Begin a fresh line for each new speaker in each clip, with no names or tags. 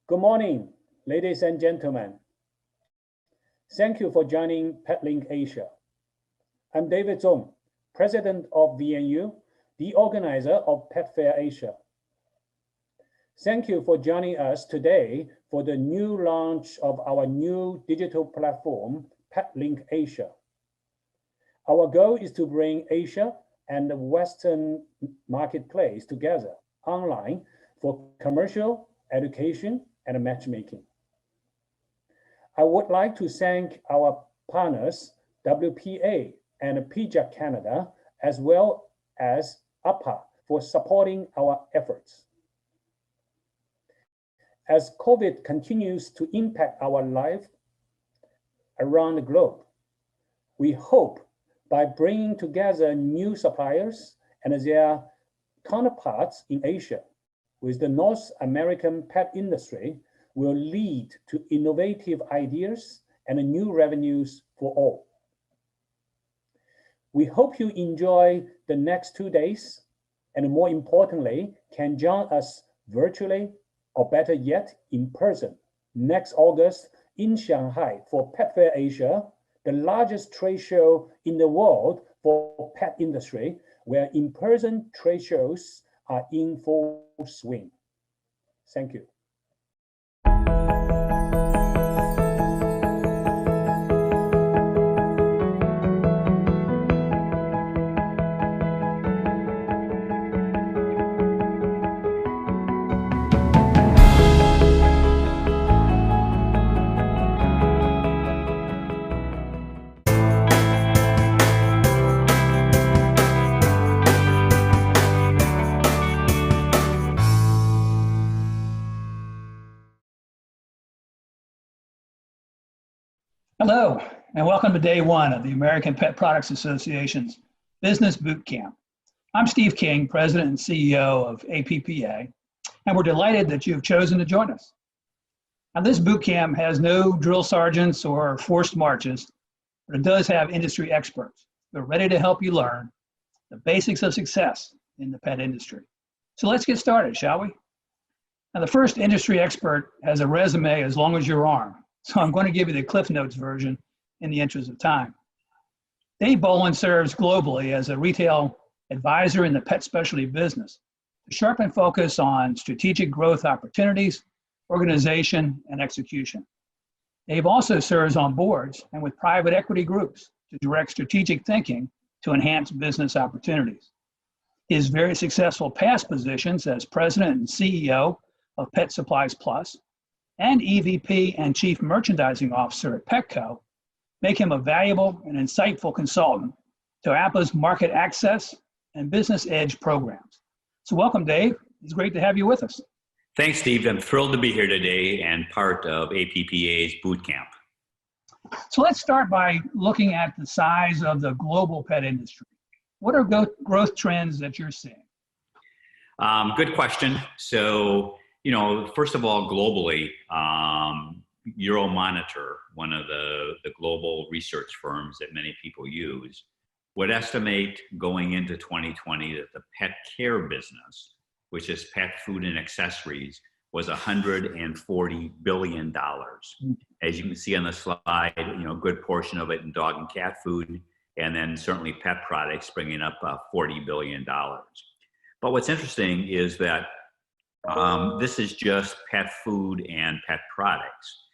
Good morning, ladies and gentlemen. Thank you for joining PetLink Asia. I'm David Zhong, President of VNU, the organizer of Pet Fair Asia. Thank you for joining us today for the new launch of our new digital platform, PetLink Asia. Our goal is to bring Asia and the Western marketplace together online for commercial, education, and matchmaking. I would like to thank our partners, WPA and PJAC Canada, as well as APA for supporting our efforts. As COVID continues to impact our life around the globe, we hope by bringing together new suppliers and their counterparts in Asia with the North American pet industry will lead to innovative ideas and new revenues for all. We hope you enjoy the next 2 days, and more importantly, can join us virtually or better yet in person next August in Shanghai for Pet Fair Asia, the largest trade show in the world for pet industry, where in-person trade shows are in full swing. Thank you.
Hello, and welcome to day one of the American Pet Products Association's Business Boot Camp. I'm Steve King, President and CEO of APPA, and we're delighted that you've chosen to join us. Now, this boot camp has no drill sergeants or forced marches, but it does have industry experts who are ready to help you learn the basics of success in the pet industry. So let's get started, shall we? Now, the first industry expert has a resume as long as your arm, so I'm going to give you the Cliff Notes version in the interest of time. Dave Bolen serves globally as a retail advisor in the pet specialty business to sharpen focus on strategic growth opportunities, organization, and execution. Dave also serves on boards and with private equity groups to direct strategic thinking to enhance business opportunities. His very successful past positions as president and CEO of Pet Supplies Plus and EVP and Chief Merchandising Officer at Petco make him a valuable and insightful consultant to APPA's market access and business edge programs. So welcome, Dave. It's great to have you with us.
Thanks, Steve. I'm thrilled to be here today and part of APPA's boot camp.
So let's start by looking at the size of the global pet industry. What are growth trends that you're seeing?
Good question. So, first of all, globally, Euromonitor, one of the global research firms that many people use, would estimate going into 2020 that the pet care business, which is pet food and accessories, was $140 billion. As you can see on the slide, a good portion of it in dog and cat food, and then certainly pet products bringing up $40 billion. But what's interesting is that this is just pet food and pet products.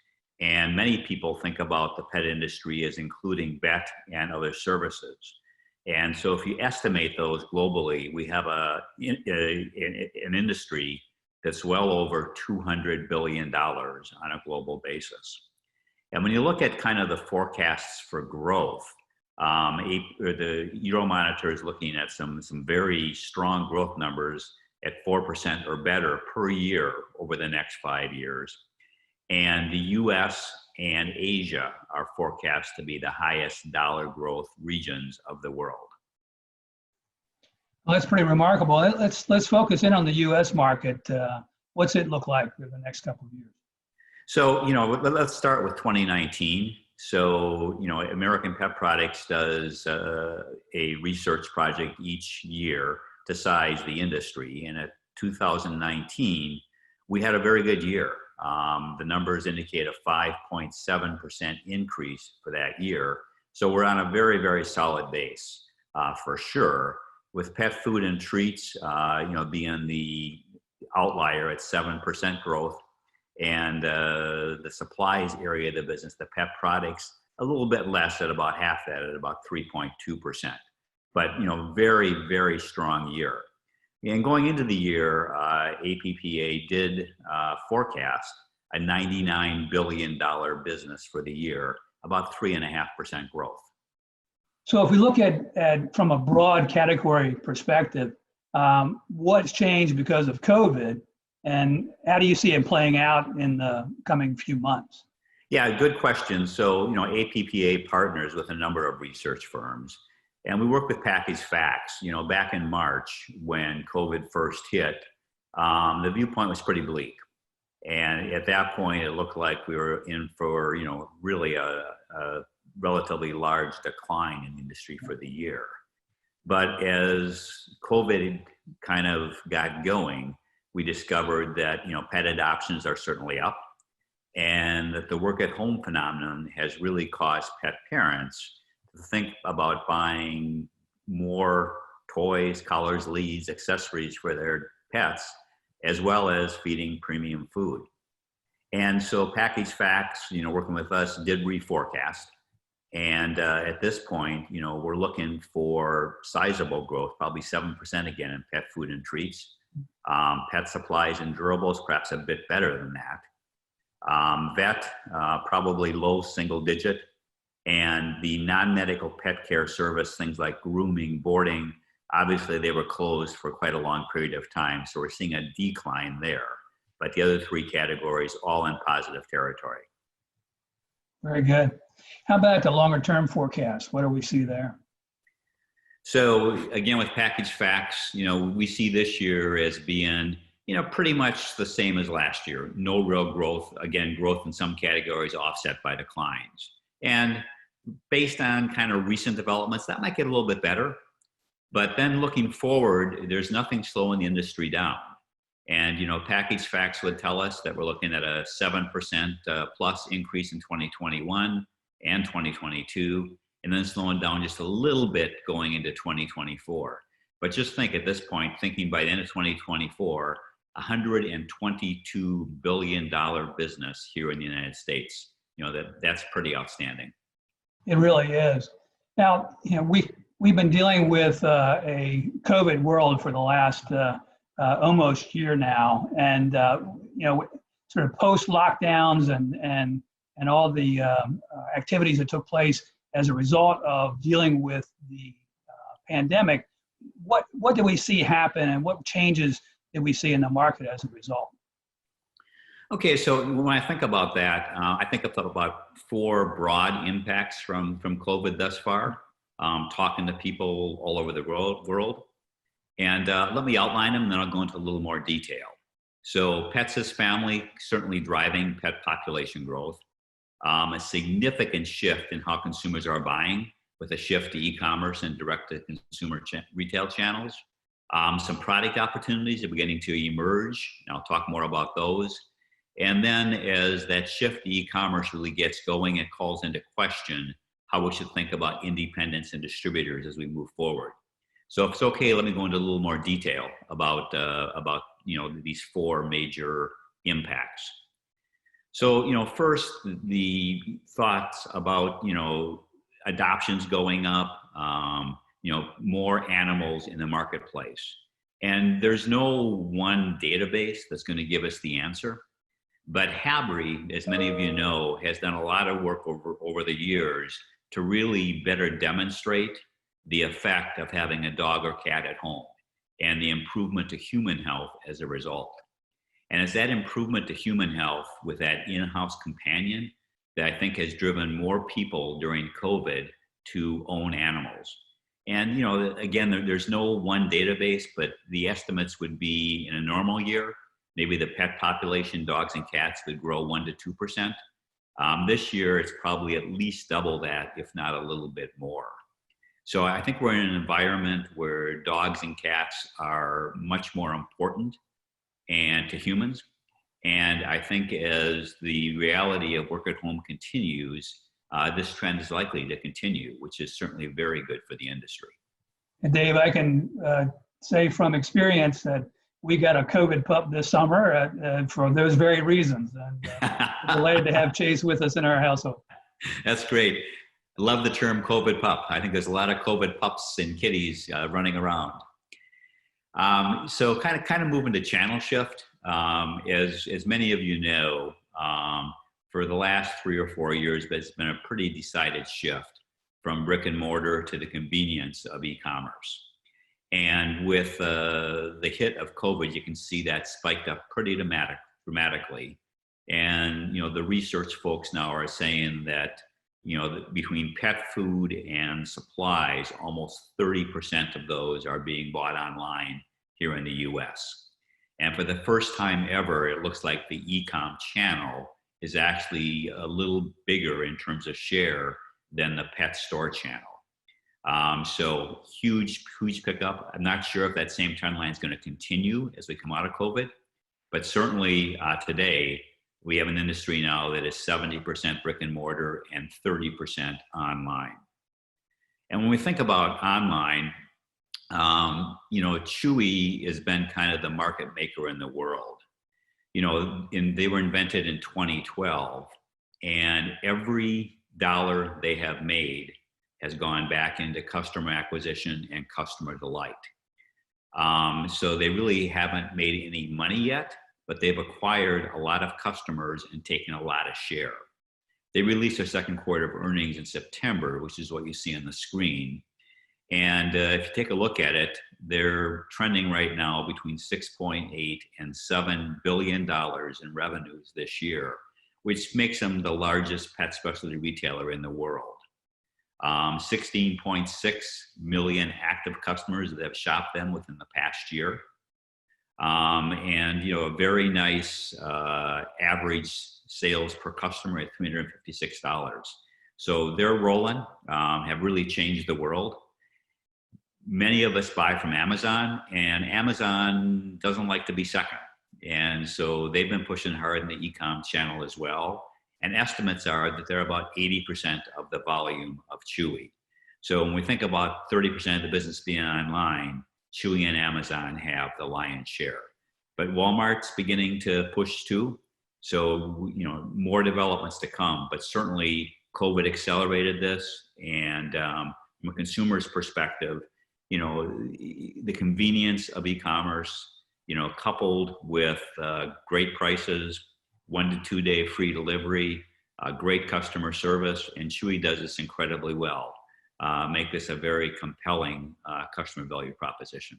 And many people think about the pet industry as including vet and other services. And so if you estimate those globally, we have an industry that's well over $200 billion on a global basis. And when you look at kind of the forecasts for growth, the Euromonitor is looking at some very strong growth numbers at 4% or better per year over the next 5 years. And the US and Asia are forecast to be the highest dollar growth regions of the world.
Well, that's pretty remarkable. Let's focus in on the US market. What's it look like for the next couple of years?
So, let's start with 2019. So, American Pet Products does a research project each year to size the industry. And at 2019, we had a very good year. The numbers indicate a 5.7% increase for that year. So we're on a very, very solid base for sure. With pet food and treats, being the outlier at 7% growth, and the supplies area of the business, the pet products, a little bit less at about half that, at about 3.2%. But very, very strong year. And going into the year, APPA did forecast a $99 billion business for the year, about 3.5% growth.
So if we look at from a broad category perspective, what's changed because of COVID, and how do you see it playing out in the coming few months?
Yeah, good question. So, APPA partners with a number of research firms, and we work with Packaged Facts. Back in March when COVID first hit, the viewpoint was pretty bleak. And at that point, it looked like we were in for, really a relatively large decline in the industry for the year. But as COVID kind of got going, we discovered that, pet adoptions are certainly up, and that the work at home phenomenon has really caused pet parents to think about buying more toys, collars, leads, accessories for their pets, as well as feeding premium food. And so Packaged Facts, working with us, did reforecast. And at this point, we're looking for sizable growth, probably 7% again in pet food and treats. Pet supplies and durables, perhaps a bit better than that. Vet, probably low single digit. And the non-medical pet care service, things like grooming, boarding, obviously they were closed for quite a long period of time. So we're seeing a decline there. But the other three categories, all in positive territory.
Very good. How about the longer term forecast? What do we see there?
So again, with Packaged Facts, we see this year as being, pretty much the same as last year. No real growth. Again, growth in some categories offset by declines. And based on kind of recent developments, that might get a little bit better. But then looking forward, there's nothing slowing the industry down. And, Packaged Facts would tell us that we're looking at a 7% plus increase in 2021 and 2022, and then slowing down just a little bit going into 2024. But just think at this point, thinking by the end of 2024, $122 billion business here in the United States. That's pretty outstanding.
It really is. Now, we've been dealing with a COVID world for the last almost year now, and sort of post lockdowns and all the activities that took place as a result of dealing with the pandemic. What do we see happen, and what changes did we see in the market as a result?
Okay, so when I think about that, I think about four broad impacts from COVID thus far, talking to people all over the world. And let me outline them, and then I'll go into a little more detail. So pets as family, certainly driving pet population growth. A significant shift in how consumers are buying, with a shift to e-commerce and direct-to-consumer retail channels. Some product opportunities are beginning to emerge, and I'll talk more about those. And then as that shift to e-commerce really gets going, it calls into question how we should think about independents and distributors as we move forward. So if it's okay, let me go into a little more detail about these four major impacts. So, first, the thoughts about, adoptions going up, more animals in the marketplace. And there's no one database that's going to give us the answer. But HABRI, as many of you know, has done a lot of work over the years to really better demonstrate the effect of having a dog or cat at home and the improvement to human health as a result. And it's that improvement to human health with that in-house companion that I think has driven more people during COVID to own animals. And, again, there's no one database, but the estimates would be in a normal year, maybe the pet population, dogs and cats, would grow 1% to 2%. This year, it's probably at least double that, if not a little bit more. So I think we're in an environment where dogs and cats are much more important and to humans. And I think as the reality of work at home continues, this trend is likely to continue, which is certainly very good for the industry.
And Dave, I can say from experience that we got a COVID pup this summer for those very reasons. And we're delighted to have Chase with us in our household.
That's great. I love the term COVID pup. I think there's a lot of COVID pups and kitties running around. So kind of moving to channel shift. As many of you know, for the last 3 or 4 years, there's been a pretty decided shift from brick and mortar to the convenience of e-commerce. And with the hit of COVID, you can see that spiked up pretty dramatically. And, the research folks now are saying that, between pet food and supplies, almost 30% of those are being bought online here in the US. And for the first time ever, it looks like the e-com channel is actually a little bigger in terms of share than the pet store channel. So huge pickup. I'm not sure if that same trend line is going to continue as we come out of COVID, but certainly today we have an industry now that is 70% brick and mortar and 30% online. And when we think about online, Chewy has been kind of the market maker in the world. They were invented in 2012, and every dollar they have made has gone back into customer acquisition and customer delight. So they really haven't made any money yet, but they've acquired a lot of customers and taken a lot of share. They released their second quarter of earnings in September, which is what you see on the screen. And if you take a look at it, they're trending right now between $6.8 and $7 billion in revenues this year, which makes them the largest pet specialty retailer in the world. 16.6 million active customers that have shopped them within the past year. And a very nice average sales per customer at $356. So their rolling have really changed the world. Many of us buy from Amazon, and Amazon doesn't like to be second. And so they've been pushing hard in the e-com channel as well. And estimates are that they're about 80% of the volume of Chewy. So when we think about 30% of the business being online, Chewy and Amazon have the lion's share. But Walmart's beginning to push too. So, more developments to come, but certainly COVID accelerated this. And from a consumer's perspective, the convenience of e-commerce, coupled with great prices, 1 to 2 day free delivery, great customer service, and Chewy does this incredibly well, make this a very compelling customer value proposition.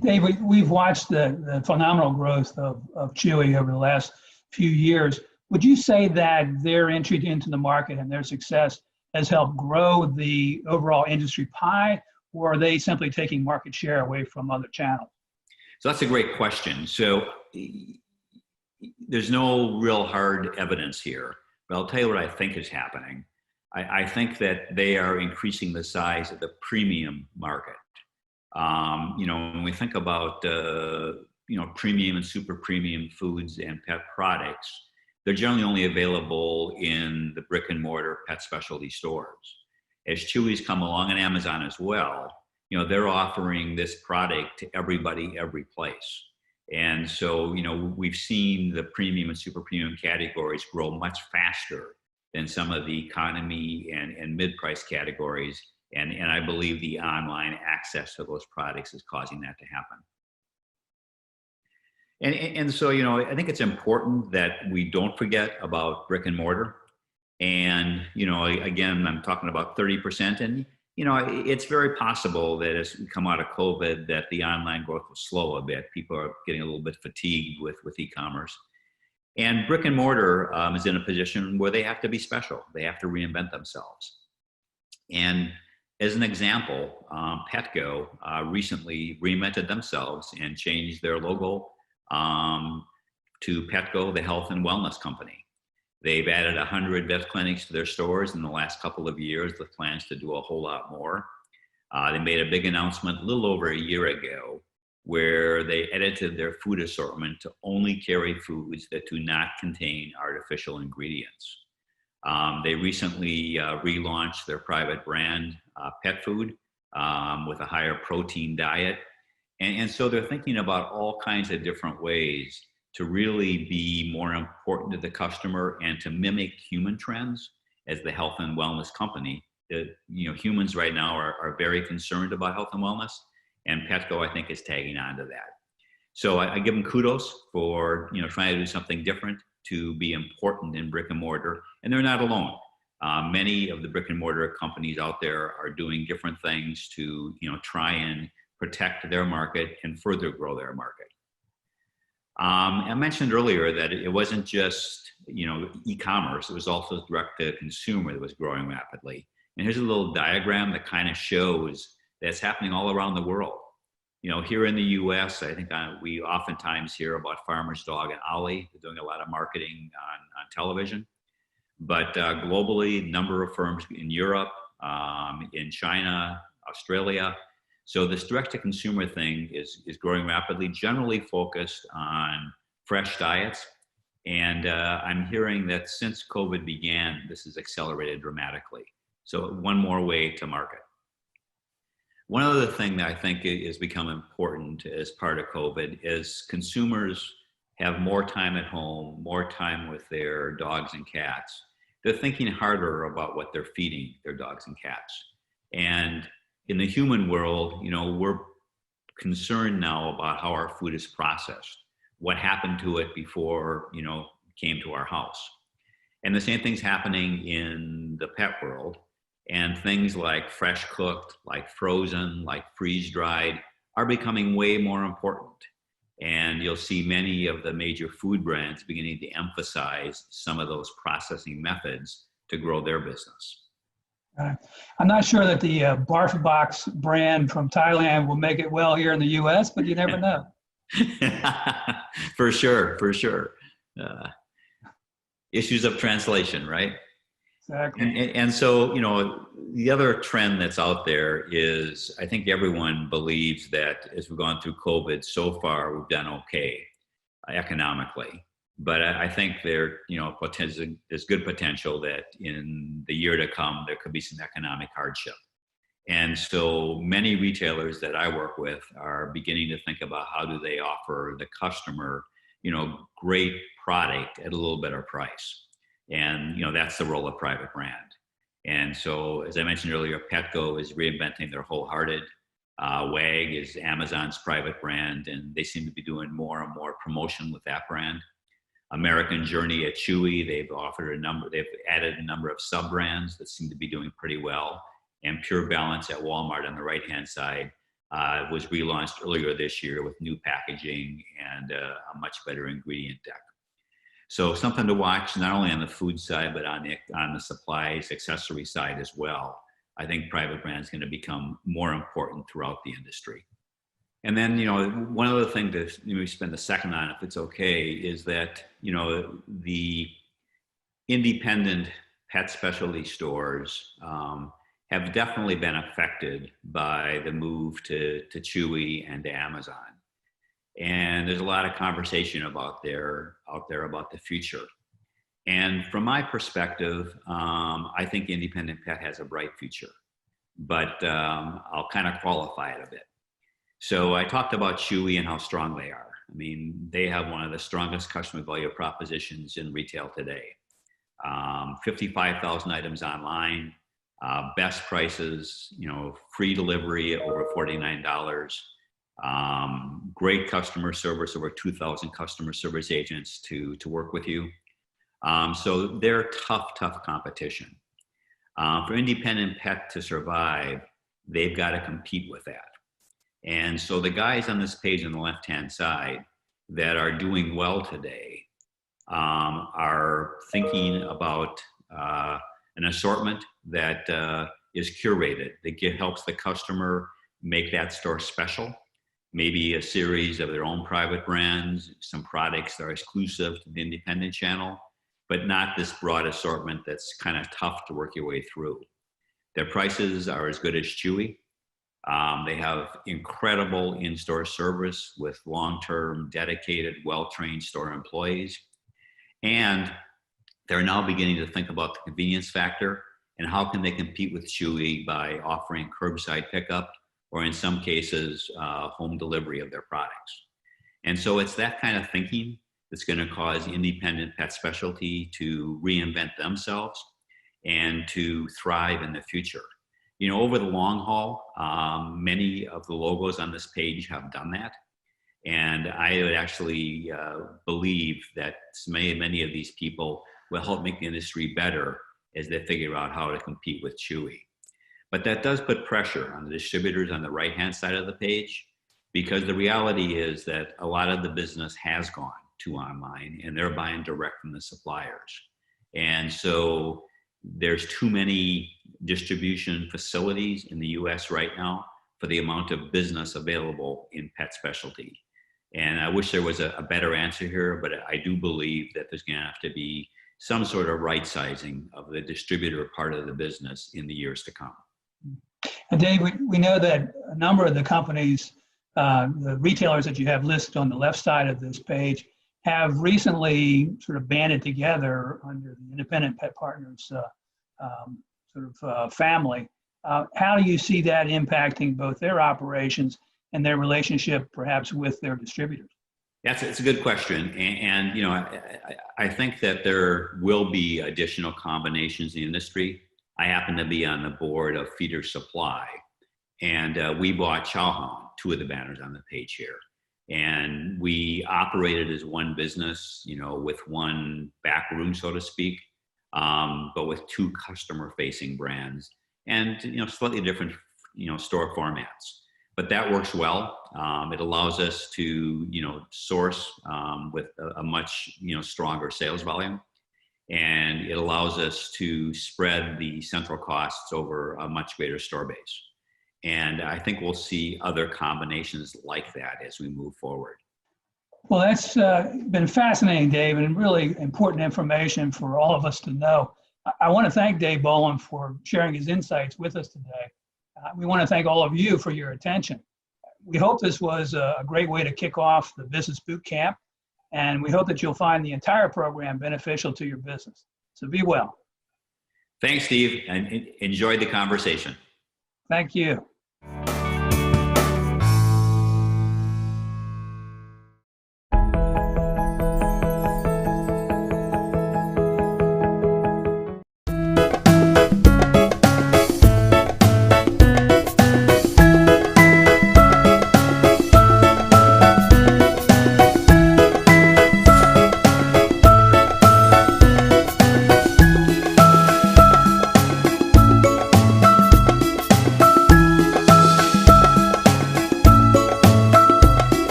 Dave, we've watched the phenomenal growth of Chewy over the last few years. Would you say that their entry into the market and their success has helped grow the overall industry pie, or are they simply taking market share away from other channels?
So that's a great question. So there's no real hard evidence here, but I'll tell you what I think is happening. I think that they are increasing the size of the premium market. When we think about premium and super premium foods and pet products, they're generally only available in the brick and mortar pet specialty stores. As Chewy's come along, and Amazon as well, they're offering this product to everybody, every place. And so, we've seen the premium and super premium categories grow much faster than some of the economy and mid-price categories. And I believe the online access to those products is causing that to happen. And so, I think it's important that we don't forget about brick and mortar. And, again, I'm talking about 30%. And, it's very possible that as we come out of COVID, that the online growth will slow a bit. People are getting a little bit fatigued with e-commerce. And brick and mortar is in a position where they have to be special. They have to reinvent themselves. And as an example, Petco recently reinvented themselves and changed their logo to Petco, the health and wellness company. They've added 100 vet clinics to their stores in the last couple of years with plans to do a whole lot more. They made a big announcement a little over a year ago where they edited their food assortment to only carry foods that do not contain artificial ingredients. They recently relaunched their private brand, pet food, with a higher protein diet. And so they're thinking about all kinds of different ways to really be more important to the customer and to mimic human trends as the health and wellness company. Humans right now are very concerned about health and wellness, and Petco, I think, is tagging on to that. So I give them kudos for trying to do something different to be important in brick and mortar, and they're not alone. Many of the brick and mortar companies out there are doing different things to try and protect their market and further grow their market. I mentioned earlier that it wasn't just e-commerce; it was also direct to consumer that was growing rapidly. And here's a little diagram that kind of shows that's happening all around the world. Here in the U.S., I think we oftentimes hear about Farmer's Dog and Ollie. They're doing a lot of marketing on television. But globally, number of firms in Europe, in China, Australia. So this direct-to-consumer thing is growing rapidly, generally focused on fresh diets. And I'm hearing that since COVID began, this has accelerated dramatically. So one more way to market. One other thing that I think has become important as part of COVID is consumers have more time at home, more time with their dogs and cats. They're thinking harder about what they're feeding their dogs and cats. And in the human world, we're concerned now about how our food is processed, what happened to it before, it came to our house. And the same thing's happening in the pet world. And things like fresh cooked, like frozen, like freeze dried are becoming way more important. And you'll see many of the major food brands beginning to emphasize some of those processing methods to grow their business.
I'm not sure that the Barf Box brand from Thailand will make it well here in the U.S., but you never know.
For sure. Issues of translation, right?
Exactly.
And so, the other trend that's out there is I think everyone believes that as we've gone through COVID so far, we've done okay economically. But I think there's good potential that in the year to come, there could be some economic hardship. And so many retailers that I work with are beginning to think about how do they offer the customer, great product at a little better price. And, that's the role of private brand. And so, as I mentioned earlier, Petco is reinventing their Wholehearted. WAG is Amazon's private brand, and they seem to be doing more and more promotion with that brand. American Journey at Chewy, they've added a number of sub-brands that seem to be doing pretty well. And Pure Balance at Walmart on the right-hand side was relaunched earlier this year with new packaging and a much better ingredient deck. So something to watch, not only on the food side, but on the supplies, accessory side as well. I think private brand is going to become more important throughout the industry. And then, one other thing to maybe spend a second on, if it's okay, is that, the independent pet specialty stores have definitely been affected by the move to Chewy and to Amazon. And there's a lot of conversation out there about the future. And from my perspective, I think independent pet has a bright future, but I'll kind of qualify it a bit. So I talked about Chewy and how strong they are. I mean, they have one of the strongest customer value propositions in retail today. 55,000 items online, best prices, free delivery over $49. Great customer service, over 2,000 customer service agents to work with you. So they're tough competition. For independent pet to survive, they've got to compete with that. And so the guys on this page on the left-hand side that are doing well today are thinking about an assortment that is curated, that helps the customer make that store special. Maybe a series of their own private brands, some products that are exclusive to the independent channel, but not this broad assortment that's kind of tough to work your way through. Their prices are as good as Chewy. They have incredible in-store service with long-term, dedicated, well-trained store employees. And they're now beginning to think about the convenience factor and how can they compete with Chewy by offering curbside pickup or in some cases, home delivery of their products. And so it's that kind of thinking that's going to cause independent pet specialty to reinvent themselves and to thrive in the future. You know, over the long haul, many of the logos on this page have done that. And I would actually believe that many of these people will help make the industry better as they figure out how to compete with Chewy. But that does put pressure on the distributors on the right-hand side of the page, because the reality is that a lot of the business has gone to online and they're buying direct from the suppliers. And so there's too many distribution facilities in the US right now for the amount of business available in pet specialty. And I wish there was a better answer here, but I do believe that there's gonna have to be some sort of right sizing of the distributor part of the business in the years to come.
And Dave, we know that a number of the companies, the retailers that you have listed on the left side of this page, have recently sort of banded together under the Independent Pet Partners family. How do you see that impacting both their operations and their relationship perhaps with their distributors?
It's a good question. And you know, I think that there will be additional combinations in the industry. I happen to be on the board of Feeder Supply, and we bought Chowhound, two of the banners on the page here. And we operated as one business, you know, with one back room, so to speak, but with two customer-facing brands and, you know, slightly different, you know, store formats. But that works well. It allows us to, you know, source with a much, you know, stronger sales volume. And it allows us to spread the central costs over a much greater store base. And I think we'll see other combinations like that as we move forward.
Well, that's been fascinating, Dave, and really important information for all of us to know. I want to thank Dave Bolen for sharing his insights with us today. We want to thank all of you for your attention. We hope this was a great way to kick off the Business Boot Camp, and we hope that you'll find the entire program beneficial to your business. So be well.
Thanks, Steve, and enjoyed the conversation.
Thank you.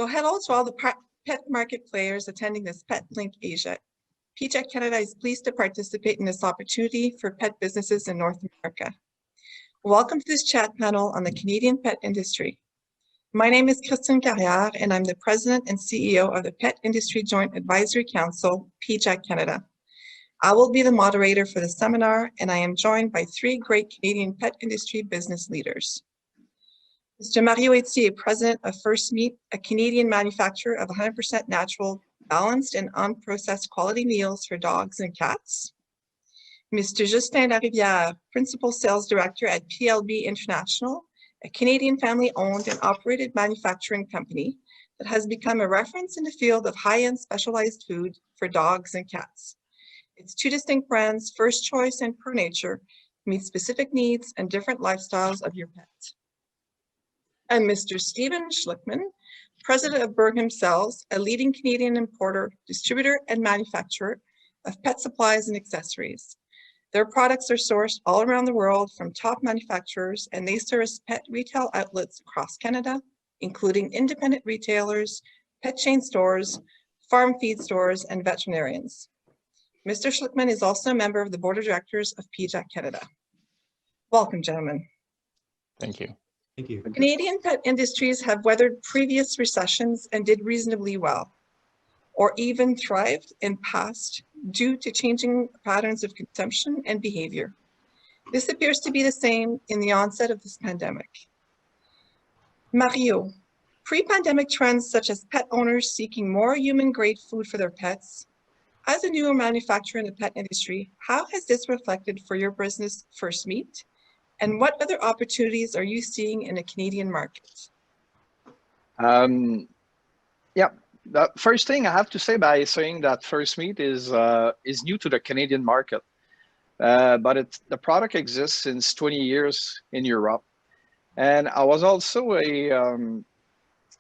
So hello to all the pet market players attending this Pet Link Asia. PJAC Canada is pleased to participate in this opportunity for pet businesses in North America. Welcome to this chat panel on the Canadian pet industry. My name is Christine Carrière, and I'm the President and CEO of the Pet Industry Joint Advisory Council, PJAC Canada. I will be the moderator for the seminar, and I am joined by three great Canadian pet industry business leaders. Mr. Mario Etier, President of First Meat, a Canadian manufacturer of 100% natural, balanced, and unprocessed quality meals for dogs and cats. Mr. Justin Larivière, Principal Sales Director at PLB International, a Canadian family-owned and operated manufacturing company that has become a reference in the field of high-end specialized food for dogs and cats. Its two distinct brands, First Choice and Pro Nature, meet specific needs and different lifestyles of your pet. And Mr. Stephen Schlickman, President of Bergham Cells, a leading Canadian importer, distributor, and manufacturer of pet supplies and accessories. Their products are sourced all around the world from top manufacturers, and they service pet retail outlets across Canada, including independent retailers, pet chain stores, farm feed stores, and veterinarians. Mr. Schlickman is also a member of the Board of Directors of PJAC Canada. Welcome, gentlemen.
Thank you.
Thank you.
Canadian pet industries have weathered previous recessions and did reasonably well, or even thrived in past due to changing patterns of consumption and behavior. This appears to be the same in the onset of this pandemic. Mario, pre-pandemic trends such as pet owners seeking more human-grade food for their pets. As a newer manufacturer in the pet industry, how has this reflected for your business, First Meat? And what other opportunities are you seeing in the Canadian market?
Yeah, the first thing I have to say by saying that First Meat is new to the Canadian market, but the product exists since 20 years in Europe. And I was also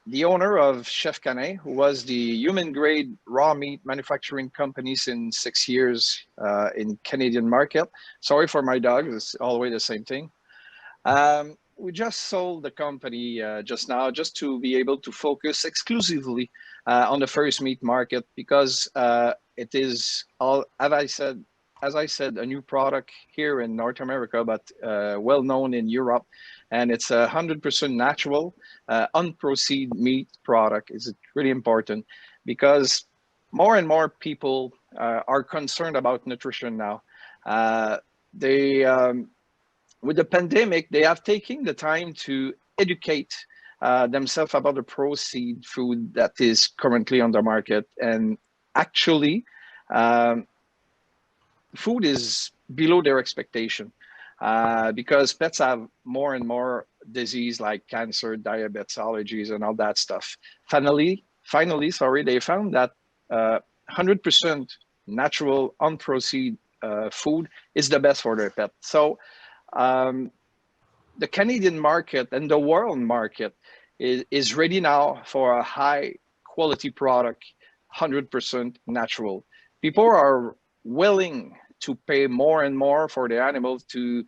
the owner of Chef Canet, who was the human grade raw meat manufacturing company since 6 years in Canadian market. Sorry for my dog, it's always the same thing. We just sold the company just now, just to be able to focus exclusively on the First Meat market, because it is all, as I said, a new product here in North America, but well known in Europe. And it's 100% natural, unprocessed meat product. Is really important because more and more people are concerned about nutrition now. With the pandemic, they have taken the time to educate themselves about the processed food that is currently on the market. And actually, food is below their expectation because pets have more and more disease like cancer, diabetes, allergies, and all that stuff. Finally, sorry, they found that 100% natural, unprocessed food is the best for their pet. So the Canadian market and the world market is ready now for a high quality product, 100% natural. People are willing to pay more and more for the animals to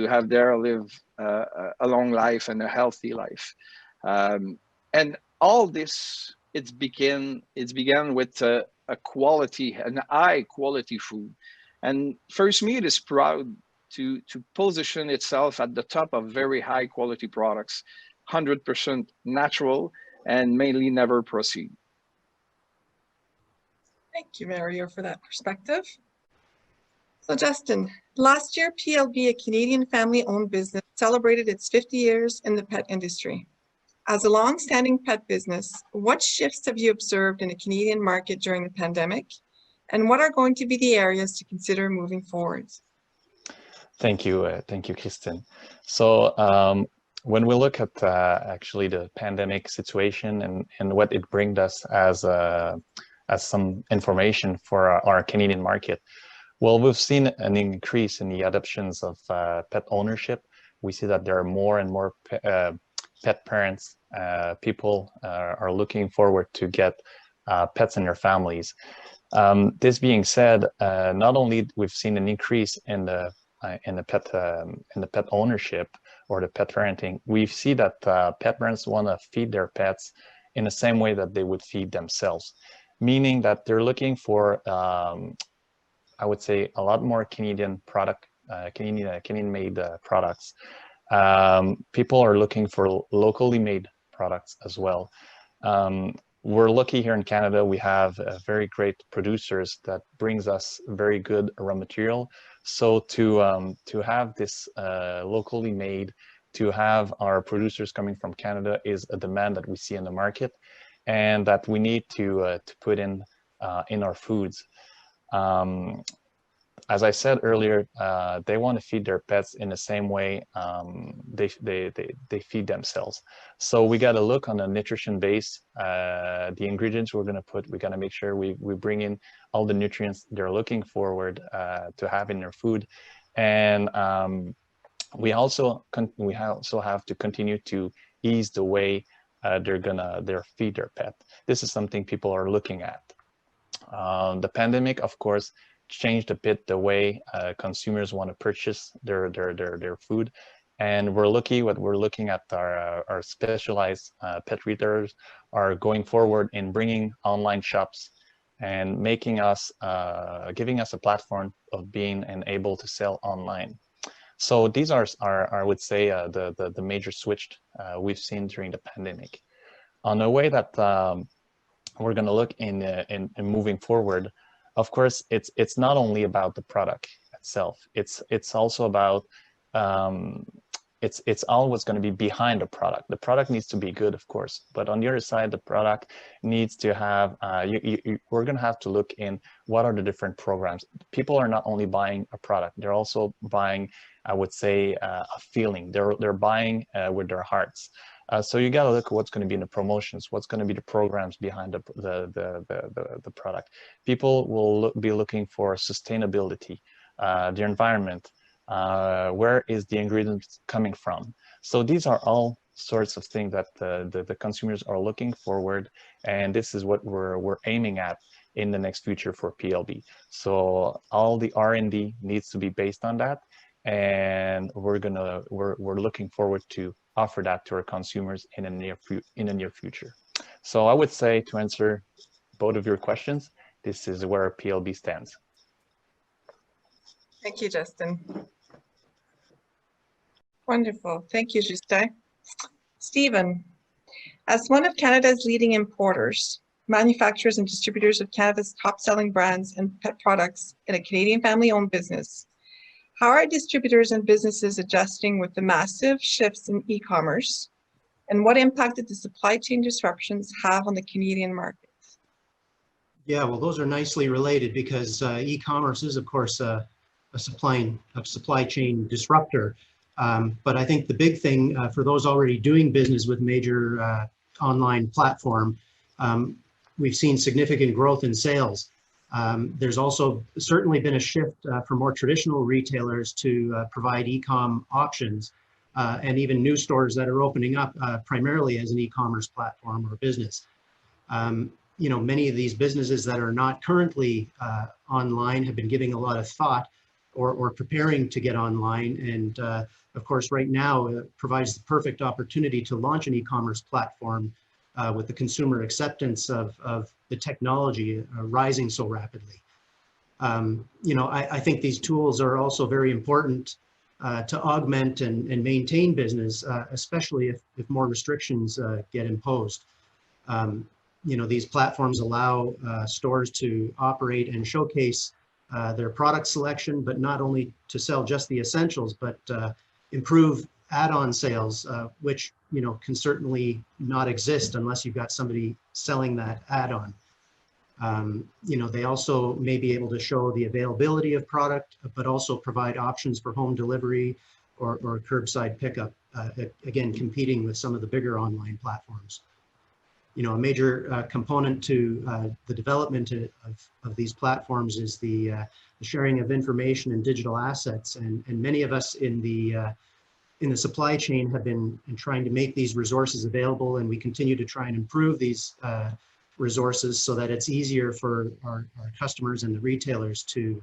have their live a long life and a healthy life. And all this, it's began with a quality, an high quality food. And First Meat is proud to position itself at the top of very high quality products, 100% natural and mainly never processed.
Thank you, Mario, for that perspective. So Justin, last year, PLB, a Canadian family-owned business, celebrated its 50 years in the pet industry. As a long-standing pet business, what shifts have you observed in the Canadian market during the pandemic? And what are going to be the areas to consider moving forward?
Thank you, Kristen. So when we look at actually the pandemic situation and what it brings us as some information for our Canadian market, well, we've seen an increase in the adoptions of pet ownership. We see that there are more and more pet parents. People are looking forward to get pets in their families. This being said, not only we've seen an increase in the pet ownership or the pet parenting, we see that pet parents want to feed their pets in the same way that they would feed themselves, meaning that they're looking for, I would say, a lot more Canadian product, Canadian-made products. People are looking for locally made products as well. We're lucky here in Canada. We have very great producers that brings us very good raw material. So to have this locally made to have our producers coming from Canada is a demand that we see in the market, and that we need to put in our foods. As I said earlier, they want to feed their pets in the same way they feed themselves. So we got to look on the nutrition base, the ingredients we're going to put. We got to make sure we bring in all the nutrients they're looking forward to have in their food, and we also have to continue to ease the way they're feed their pet. This is something people are looking at. The pandemic, of course, changed a bit the way consumers want to purchase their food, and we're looking at our specialized pet retailers are going forward in bringing online shops and making us giving us a platform of being and able to sell online. So these are I would say the major switch we've seen during the pandemic. On a way that we're going to look in moving forward, of course, it's not only about the product itself. It's also about it's all what's going to be behind the product. The product needs to be good, of course, but on the other side, the product needs to have. We're going to have to look in what are the different programs. People are not only buying a product; they're also buying, I would say, a feeling. They're buying with their hearts. So you got to look at what's going to be in the promotions, what's going to be the programs behind the product. People will be looking for sustainability, the environment, where is the ingredients coming from. So these are all sorts of things that the consumers are looking forward, and this is what we're aiming at in the next future for PLB. So all the R&D needs to be based on that, and we're looking forward to offer that to our consumers in the near future. So I would say, to answer both of your questions, this is where PLB stands.
Thank you, Justin. Wonderful. Thank you, Justin. Stephen, as one of Canada's leading importers, manufacturers, and distributors of Canada's top-selling brands and pet products in a Canadian family-owned business, how are distributors and businesses adjusting with the massive shifts in e-commerce, and what impact did the supply chain disruptions have on the Canadian market?
Yeah, well, those are nicely related because e-commerce is, of course, a supply chain disruptor. But I think the big thing for those already doing business with major online platform, we've seen significant growth in sales. There's also certainly been a shift for more traditional retailers to provide e-com options, and even new stores that are opening up primarily as an e-commerce platform or business. You know, many of these businesses that are not currently online have been giving a lot of thought or preparing to get online, and of course right now it provides the perfect opportunity to launch an e-commerce platform with the consumer acceptance of the technology rising so rapidly. You know, I think these tools are also very important to augment and maintain business, especially if more restrictions get imposed. You know, these platforms allow stores to operate and showcase their product selection, but not only to sell just the essentials, but improve add-on sales, which, you know, can certainly not exist unless you've got somebody selling that add-on. You know, they also may be able to show the availability of product, but also provide options for home delivery or curbside pickup, again, competing with some of the bigger online platforms. You know, a major component to the development of these platforms is the sharing of information and digital assets, and many of us in the supply chain have been trying to make these resources available, and we continue to try and improve these resources so that it's easier for our customers and the retailers to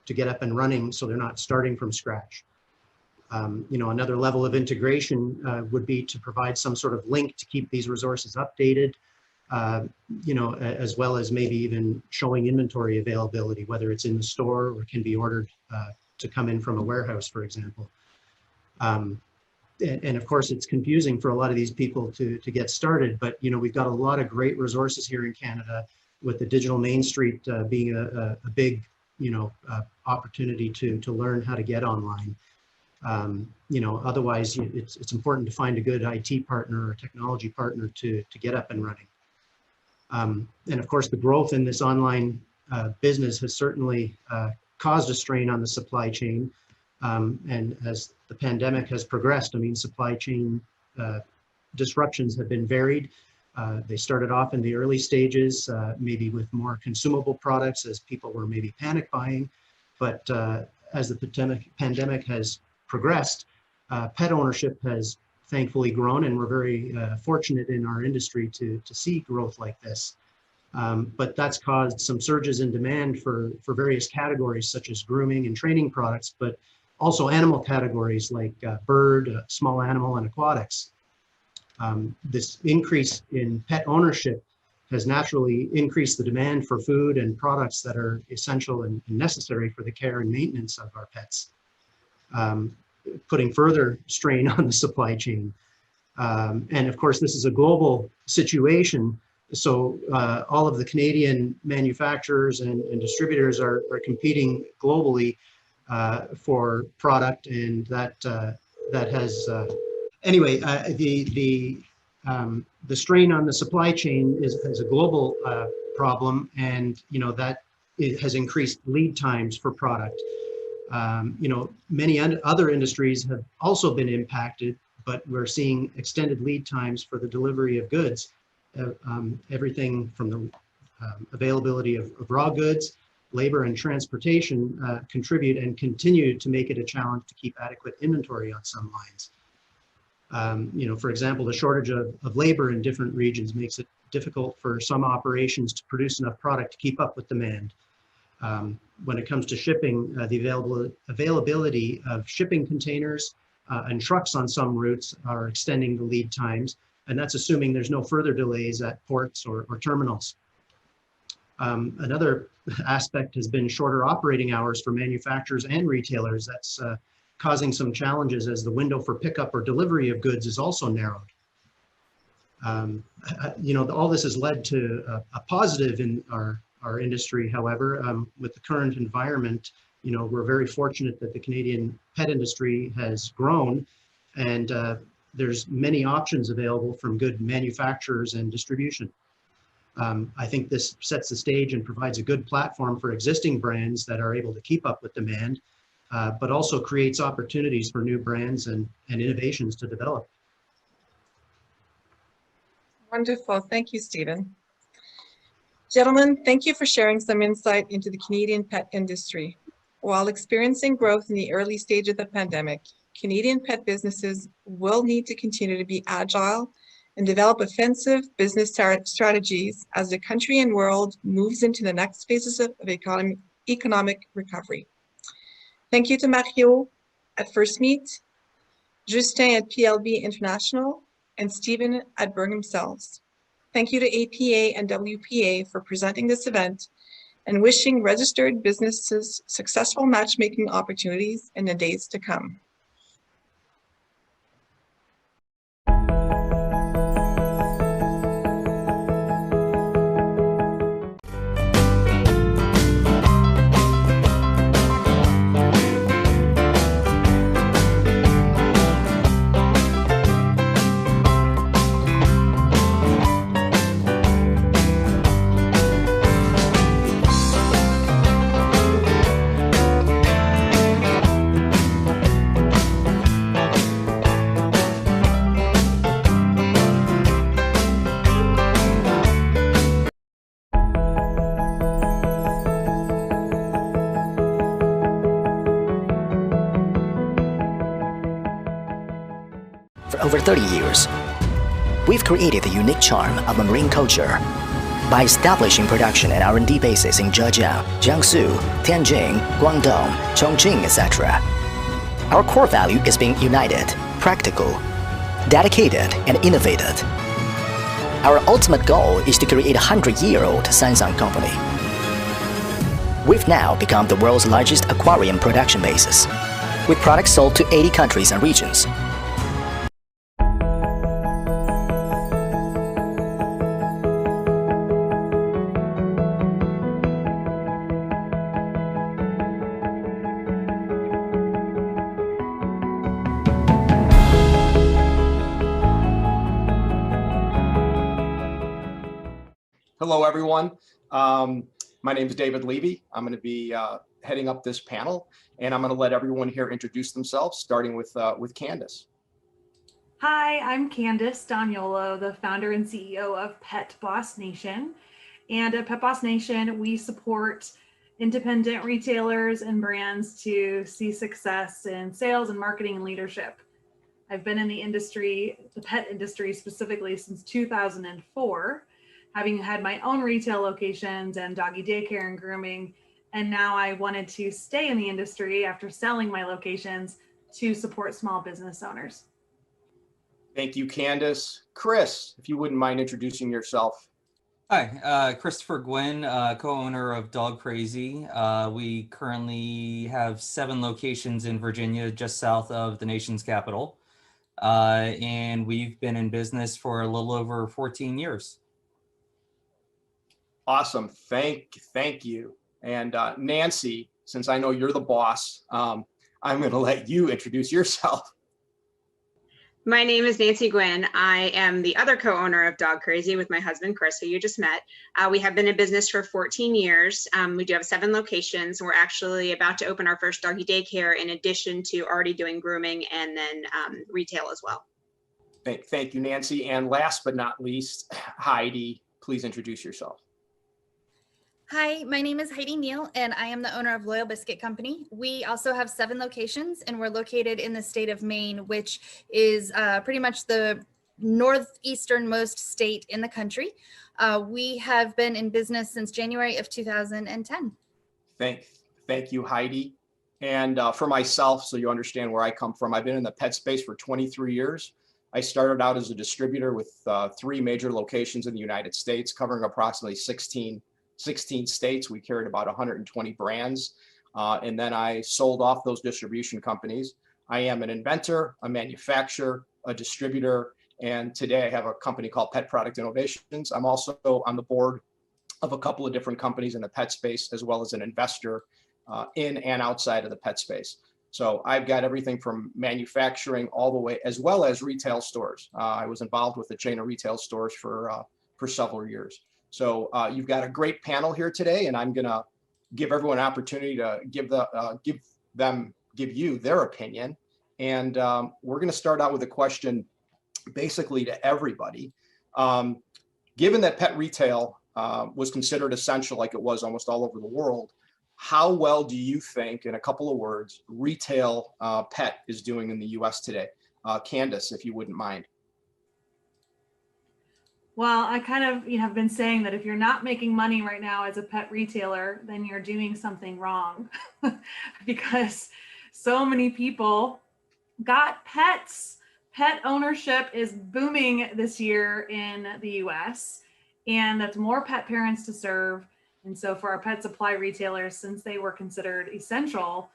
get up and running, so they're not starting from scratch. You know, another level of integration would be to provide some sort of link to keep these resources updated, you know, as well as maybe even showing inventory availability, whether it's in the store or can be ordered to come in from a warehouse, for example. And of course, it's confusing for a lot of these people to get started, but, you know, we've got a lot of great resources here in Canada, with the Digital Main Street being a big, you know, opportunity to learn how to get online. Otherwise it's important to find a good IT partner or technology partner to get up and running. And of course, the growth in this online business has certainly caused a strain on the supply chain. And as the pandemic has progressed, I mean, supply chain disruptions have been varied. They started off in the early stages, maybe with more consumable products as people were maybe panic buying. But as the pandemic has progressed, pet ownership has thankfully grown, and we're very fortunate in our industry to see growth like this. But that's caused some surges in demand for various categories such as grooming and training products, but also animal categories like bird, small animal, and aquatics. This increase in pet ownership has naturally increased the demand for food and products that are essential and necessary for the care and maintenance of our pets, putting further strain on the supply chain. And of course, this is a global situation. So all of the Canadian manufacturers and distributors are competing globally for product, and that has anyway. The strain on the supply chain is a global problem, and that it has increased lead times for product. Many other industries have also been impacted, but we're seeing extended lead times for the delivery of goods. Everything from the availability of raw goods, labor, and transportation contribute and continue to make it a challenge to keep adequate inventory on some lines. For example, the shortage of labor in different regions makes it difficult for some operations to produce enough product to keep up with demand. When it comes to shipping, the availability of shipping containers and trucks on some routes are extending the lead times, and that's assuming there's no further delays at ports or terminals. Another aspect has been shorter operating hours for manufacturers and retailers. That's causing some challenges as the window for pickup or delivery of goods is also narrowed. All this has led to a positive in our industry. However, with the current environment, we're very fortunate that the Canadian pet industry has grown, and there's many options available from good manufacturers and distribution. I think this sets the stage and provides a good platform for existing brands that are able to keep up with demand, but also creates opportunities for new brands and innovations to develop.
Wonderful. Thank you, Stephen. Gentlemen, thank you for sharing some insight into the Canadian pet industry. While experiencing growth in the early stage of the pandemic, Canadian pet businesses will need to continue to be agile and develop offensive business strategies as the country and world moves into the next phases of economic recovery. Thank you to Mario at First Meat, Justin at PLB International, and Stephen at Birmingham Cells. Thank you to APA and WPA for presenting this event and wishing registered businesses successful matchmaking opportunities in the days to come.
For over 30 years, we've created the unique charm of a marine culture by establishing production and R&D bases in Zhejiang, Jiangsu, Tianjin, Guangdong, Chongqing, etc. Our core value is being united, practical, dedicated, and innovative. Our ultimate goal is to create a 100-year-old Samsung company. We've now become the world's largest aquarium production basis, with products sold to 80 countries and regions.
Hello, everyone. My name is David Levy. I'm going to be heading up this panel, and I'm going to let everyone here introduce themselves, starting with Candace.
Hi, I'm Candace Daniolo, the founder and CEO of Pet Boss Nation. And at Pet Boss Nation, we support independent retailers and brands to see success in sales and marketing and leadership. I've been in the industry, the pet industry specifically, since 2004, having had my own retail locations and doggy daycare and grooming. And now I wanted to stay in the industry after selling my locations to support small business owners.
Thank you, Candace. Chris, if you wouldn't mind introducing yourself.
Hi, Christopher Gwynn, co-owner of Dog Crazy. We currently have 7 locations in Virginia, just south of the nation's capital. And we've been in business for a little over 14 years.
Awesome. Thank you. And Nancy, since I know you're the boss, I'm going to let you introduce yourself.
My name is Nancy Gwynn. I am the other co-owner of Dog Crazy with my husband, Chris, who you just met. We have been in business for 14 years. We do have 7 locations. We're actually about to open our first doggy daycare in addition to already doing grooming and then retail as well.
Thank you, Nancy. And last but not least, Heidi, please introduce yourself.
Hi, my name is Heidi Neal, and I am the owner of Loyal Biscuit Company. We also have 7 locations, and we're located in the state of Maine, which is pretty much the northeasternmost state in the country. We have been in business since January of 2010.
Thank you, Heidi. And for myself, so you understand where I come from, I've been in the pet space for 23 years. I started out as a distributor with 3 major locations in the United States, covering approximately 16 states. We carried about 120 brands. And then I sold off those distribution companies. I am an inventor, a manufacturer, a distributor, and today I have a company called Pet Product Innovations. I'm also on the board of a couple of different companies in the pet space, as well as an investor in and outside of the pet space. So I've got everything from manufacturing all the way, as well as retail stores. I was involved with a chain of retail stores for several years. So you've got a great panel here today, and I'm going to give everyone an opportunity to give you their opinion. And we're going to start out with a question basically to everybody. Given that pet retail was considered essential like it was almost all over the world, how well do you think, in a couple of words, retail pet is doing in the US today? Candace, if you wouldn't mind.
Well, I kind of have been saying that if you're not making money right now as a pet retailer, then you're doing something wrong because so many people got pets. Pet ownership is booming this year in the US, and that's more pet parents to serve. And so for our pet supply retailers, since they were considered essential,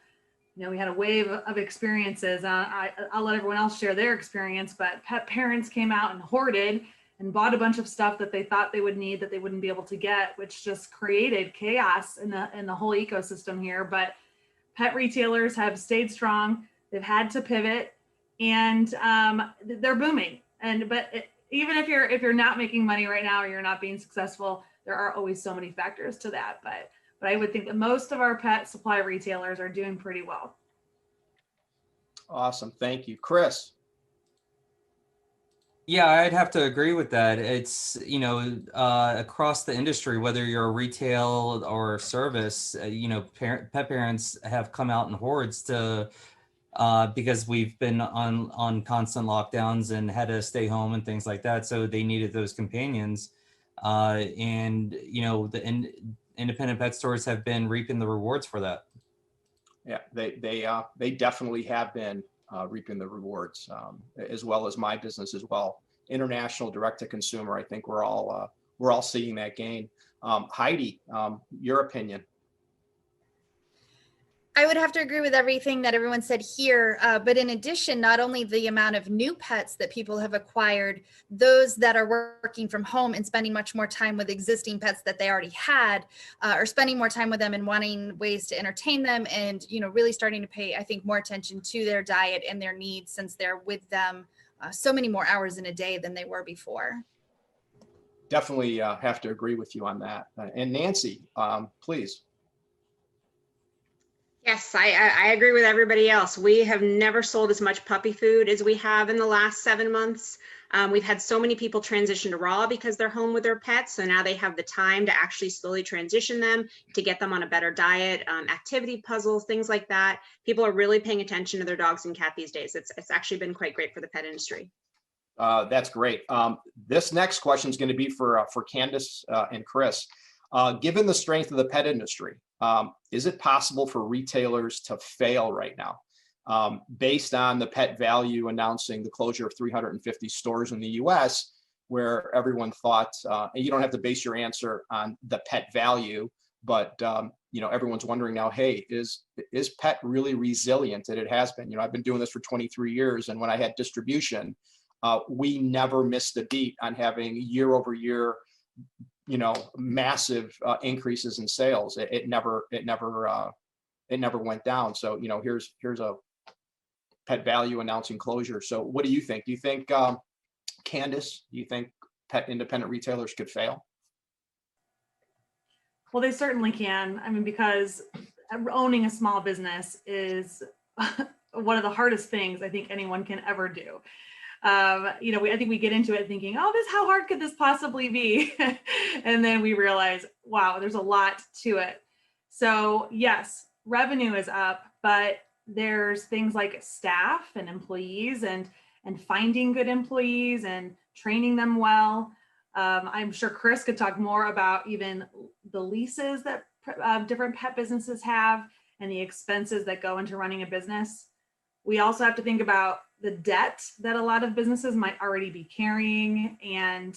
we had a wave of experiences. I'll let everyone else share their experience, but pet parents came out and hoarded and bought a bunch of stuff that they thought they would need that they wouldn't be able to get, which just created chaos in the whole ecosystem here. But pet retailers have stayed strong. They've had to pivot, and they're booming. Even if you're not making money right now or you're not being successful, there are always so many factors to that. But I would think that most of our pet supply retailers are doing pretty well.
Awesome, thank you, Chris.
Yeah, I'd have to agree with that. It's, across the industry, whether you're retail or service, pet parents have come out in hordes to, because we've been on constant lockdowns and had to stay home and things like that. So they needed those companions. The independent pet stores have been reaping the rewards for that.
Yeah, they definitely have been reaping the rewards, as well as my business as well. International direct to consumer. I think we're all seeing that gain. Heidi, your opinion.
I would have to agree with everything that everyone said here, but in addition, not only the amount of new pets that people have acquired, those that are working from home and spending much more time with existing pets that they already had, are spending more time with them and wanting ways to entertain them, and really starting to pay, I think, more attention to their diet and their needs, since they're with them so many more hours in a day than they were before.
definitely have to agree with you on that. And Nancy, please.
Yes, I agree with everybody else. We have never sold as much puppy food as we have in the last 7 months. We've had so many people transition to raw because they're home with their pets. So now they have the time to actually slowly transition them, to get them on a better diet, activity puzzles, things like that. People are really paying attention to their dogs and cat these days. It's actually been quite great for the pet industry.
That's great. This next question is going to be for Candace and Chris. Given the strength of the pet industry, is it possible for retailers to fail right now? Based on the Pet Value announcing the closure of 350 stores in the US, where everyone thought, and you don't have to base your answer on the Pet Value, but everyone's wondering now, hey, is pet really resilient? And it has been. I've been doing this for 23 years, and when I had distribution, we never missed a beat on having year over year, massive increases in sales. It never went down. So here's a Pet Value announcing closure. So what do you think? Do you think, Candace, do you think pet independent retailers could fail?
Well, they certainly can. I mean, because owning a small business is one of the hardest things I think anyone can ever do. I think we get into it thinking, oh, how hard could this possibly be? And then we realize, wow, there's a lot to it. So yes, revenue is up, but there's things like staff and employees and finding good employees and training them well. I'm sure Chris could talk more about even the leases that different pet businesses have and the expenses that go into running a business. We also have to think about the debt that a lot of businesses might already be carrying, and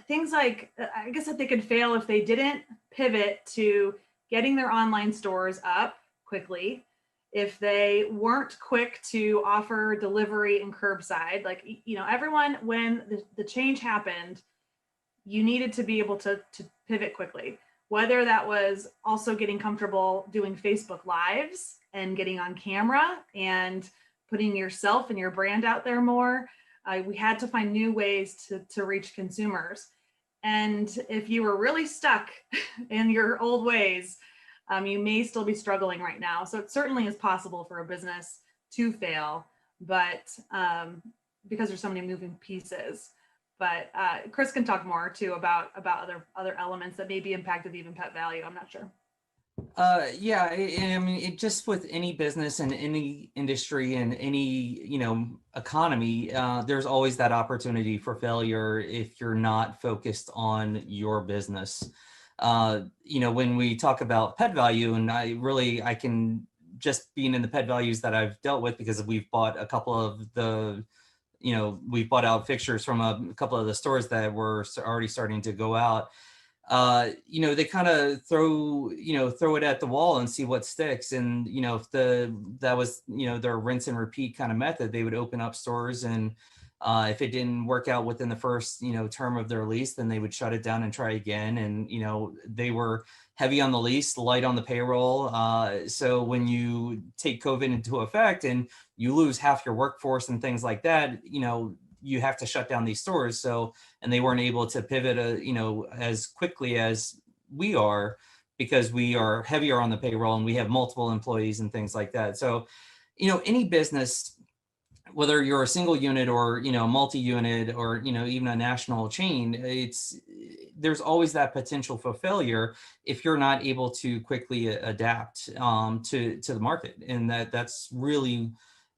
things like, I guess that they could fail if they didn't pivot to getting their online stores up quickly, if they weren't quick to offer delivery and curbside. Like, everyone, when the change happened, you needed to be able to pivot quickly, whether that was also getting comfortable doing Facebook Lives and getting on camera and putting yourself and your brand out there more. We had to find new ways to reach consumers. And if you were really stuck in your old ways, you may still be struggling right now. So it certainly is possible for a business to fail, but because there's so many moving pieces. But Chris can talk more too about other elements that may be impacted even Pet Value. I'm not sure.
Yeah, I mean, just with any business and any industry and any, economy, there's always that opportunity for failure if you're not focused on your business. When we talk about Pet Value, and I can just being in the Pet Values that I've dealt with, because we've bought a couple of the, we've bought out fixtures from a couple of the stores that were already starting to go out. They kind of throw it at the wall and see what sticks. And, if that was, their rinse and repeat kind of method, they would open up stores, and if it didn't work out within the first, term of their lease, then they would shut it down and try again. And, they were heavy on the lease, light on the payroll. So when you take COVID into effect and you lose half your workforce and things like that, you have to shut down these stores. So, and they weren't able to pivot, as quickly as we are, because we are heavier on the payroll and we have multiple employees and things like that. So, any business, whether you're a single unit or, multi-unit or, even a national chain, there's always that potential for failure if you're not able to quickly adapt to the market. And that's really,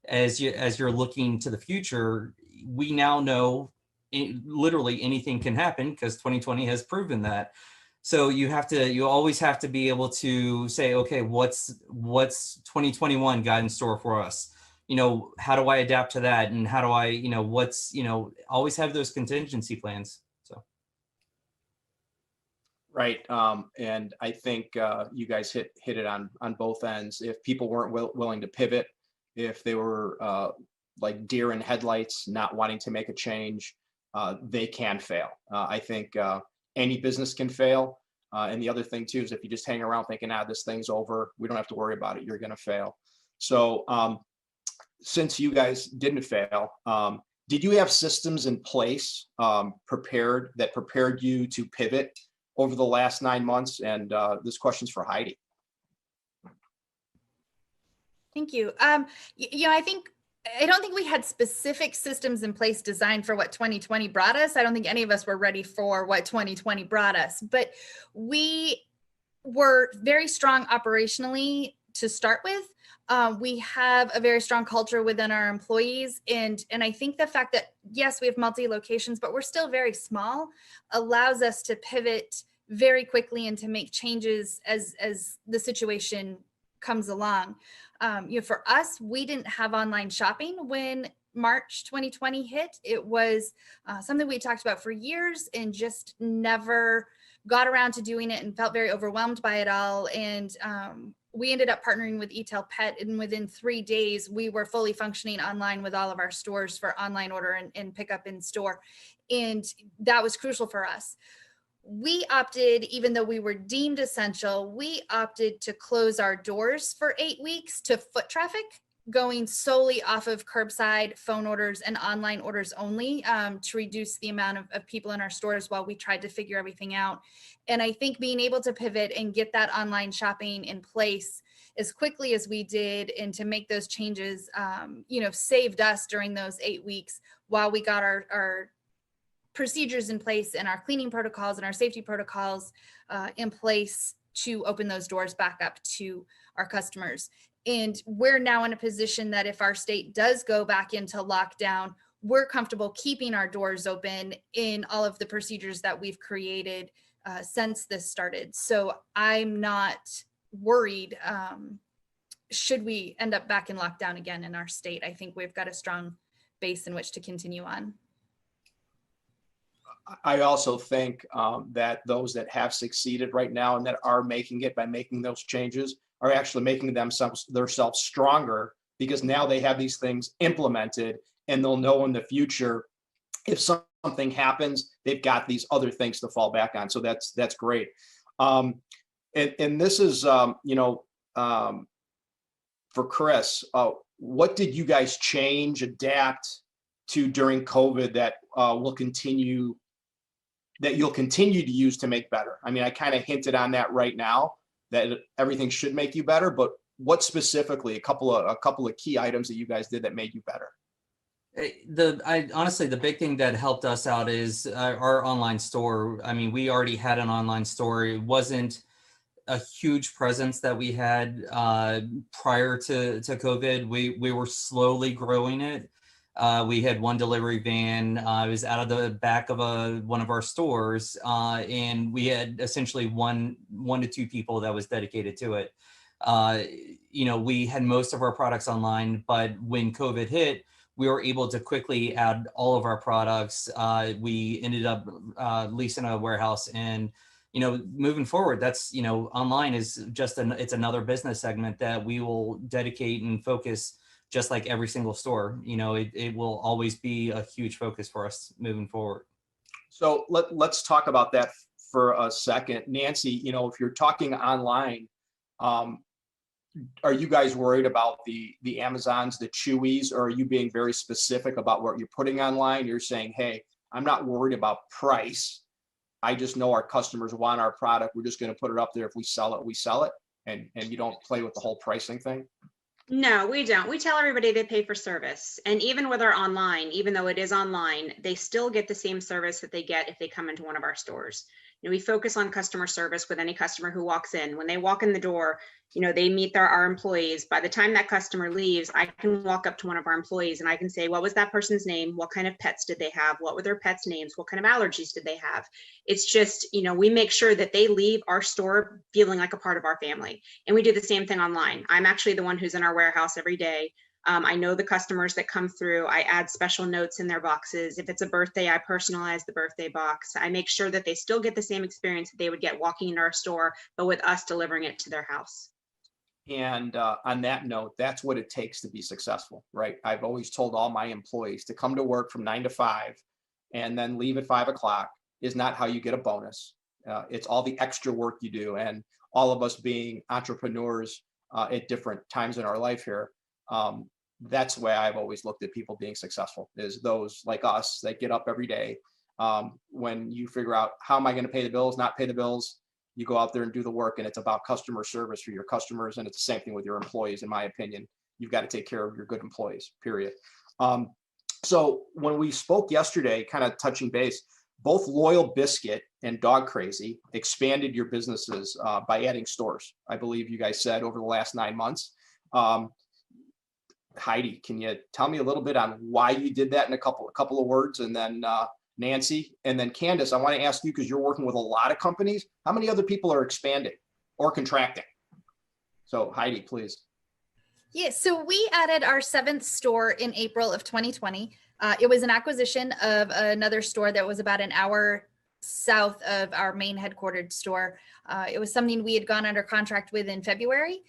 as you're looking to the future, we now know literally anything can happen, because 2020 has proven that. So you always have to be able to say, okay, what's 2021 got in store for us? How do I adapt to that? And how do I, always have those contingency plans. So.
Right. And I think you guys hit it on both ends. If people weren't willing to pivot, if they were like deer in headlights, not wanting to make a change, they can fail. I think any business can fail. And the other thing too is if you just hang around thinking, this thing's over, we don't have to worry about it, you're going to fail. So since you guys didn't fail, did you have systems in place prepared you to pivot over the last 9 months? And this question's for Heidi.
Thank you. I don't think we had specific systems in place designed for what 2020 brought us. I don't think any of us were ready for what 2020 brought us, but we were very strong operationally to start with. We have a very strong culture within our employees. And I think the fact that, yes, we have multi-locations, but we're still very small, allows us to pivot very quickly and to make changes as the situation comes along. For us, we didn't have online shopping when March 2020 hit. It was something we talked about for years and just never got around to doing it and felt very overwhelmed by it all. And we ended up partnering with eTail Pet, and within 3 days, we were fully functioning online with all of our stores for online order and pickup in store. And that was crucial for us. We opted, even though we were deemed essential, we opted to close our doors for 8 weeks to foot traffic, going solely off of curbside, phone orders, and online orders only, to reduce the amount of people in our stores while we tried to figure everything out. And I think being able to pivot and get that online shopping in place as quickly as we did and to make those changes, saved us during those 8 weeks while we got our procedures in place and our cleaning protocols and our safety protocols in place to open those doors back up to our customers. And we're now in a position that if our state does go back into lockdown, we're comfortable keeping our doors open in all of the procedures that we've created since this started. So I'm not worried should we end up back in lockdown again in our state. I think we've got a strong base in which to continue on.
I also think that those that have succeeded right now and that are making it by making those changes are actually making themselves stronger, because now they have these things implemented and they'll know in the future if something happens, they've got these other things to fall back on. So that's great. And this is, for Chris, what did you guys change, adapt to during COVID that you'll continue to use to make better? I mean, I kind of hinted on that right now, that everything should make you better, but what specifically, a couple of key items that you guys did that made you better?
Honestly, the big thing that helped us out is our online store. I mean, we already had an online store. It wasn't a huge presence that we had prior to COVID. We were slowly growing it. We had one delivery van. It was out of the back of one of our stores, and we had essentially one to two people that was dedicated to it. We had most of our products online, but when COVID hit, we were able to quickly add all of our products. We ended up leasing a warehouse, and moving forward, that's online is just it's another business segment that we will dedicate and focus. Just like every single store, it will always be a huge focus for us moving forward.
So let's talk about that for a second. Nancy, if you're talking online, are you guys worried about the Amazons, the Chewies, or are you being very specific about what you're putting online? You're saying, hey, I'm not worried about price. I just know our customers want our product. We're just going to put it up there. If we sell it, we sell it. And you don't play with the whole pricing thing?
No, we don't. We tell everybody they pay for service. And even with our online, even though it is online, they still get the same service that they get if they come into one of our stores. We focus on customer service with any customer who walks in. When they walk in the door, they meet our employees. By the time that customer leaves, I can walk up to one of our employees and I can say, what was that person's name? What kind of pets did they have? What were their pets' names? What kind of allergies did they have? It's just, we make sure that they leave our store feeling like a part of our family. And we do the same thing online. I'm actually the one who's in our warehouse every day. I know the customers that come through. I add special notes in their boxes. If it's a birthday, I personalize the birthday box. I make sure that they still get the same experience that they would get walking into our store, but with us delivering it to their house.
And on that note, that's what it takes to be successful, right? I've always told all my employees to come to work from 9 to 5 and then leave at 5 o'clock is not how you get a bonus. It's all the extra work you do. And all of us being entrepreneurs at different times in our life here, that's the way I've always looked at people being successful, is those like us that get up every day. When you figure out how am I going to pay the bills, not pay the bills, you go out there and do the work, and it's about customer service for your customers. And it's the same thing with your employees. In my opinion, you've got to take care of your good employees, period. So when we spoke yesterday, kind of touching base, both Loyal Biscuit and Dog Crazy expanded your businesses by adding stores. I believe you guys said over the last 9 months. Heidi, can you tell me a little bit on why you did that in a couple of words? And then Nancy, and then Candace, I want to ask you, because you're working with a lot of companies, how many other people are expanding or contracting? So Heidi, please.
Yeah, so we added our 7th store in April of 2020. It was an acquisition of another store that was about an hour south of our main headquartered store. It was something we had gone under contract with in February.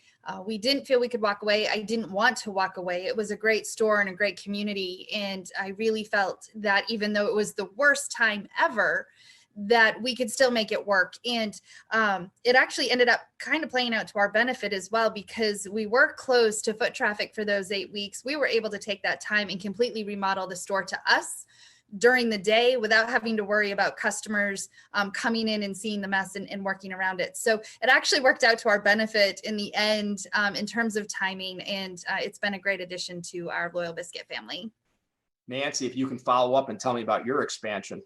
We didn't feel we could walk away. I didn't want to walk away. It was a great store and a great community. And I really felt that even though it was the worst time ever, that we could still make it work. And it actually ended up kind of playing out to our benefit as well, because we were closed to foot traffic for those 8 weeks. We were able to take that time and completely remodel the store to us during the day without having to worry about customers coming in and seeing the mess and working around it. So it actually worked out to our benefit in the end in terms of timing. And it's been a great addition to our Loyal Biscuit family.
Nancy, if you can follow up and tell me about your expansion.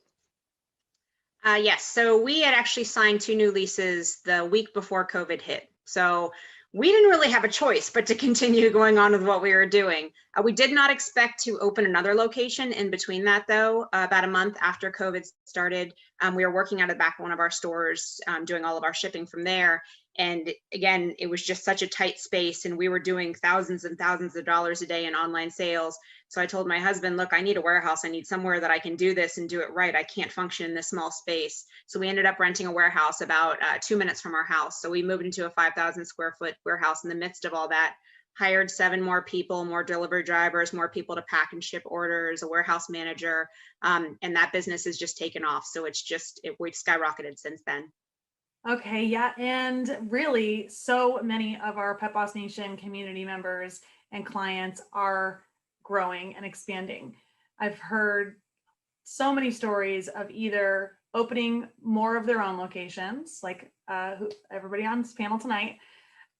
Yes, so we had actually signed 2 new leases the week before COVID hit. So we didn't really have a choice but to continue going on with what we were doing. We did not expect to open another location in between that, though. About a month after COVID started, we were working out of the back of one of our stores, doing all of our shipping from there. And again, it was just such a tight space, and we were doing thousands and thousands of dollars a day in online sales. So I told my husband, look, I need a warehouse. I need somewhere that I can do this and do it right. I can't function in this small space. So we ended up renting a warehouse about 2 minutes from our house. So we moved into a 5,000 square foot warehouse in the midst of all that, hired 7 more people, more delivery drivers, more people to pack and ship orders, a warehouse manager. And that business has just taken off. So we've skyrocketed since then.
Okay, yeah, and really so many of our Pet Boss Nation community members and clients are growing and expanding. I've heard so many stories of either opening more of their own locations, like everybody on this panel tonight,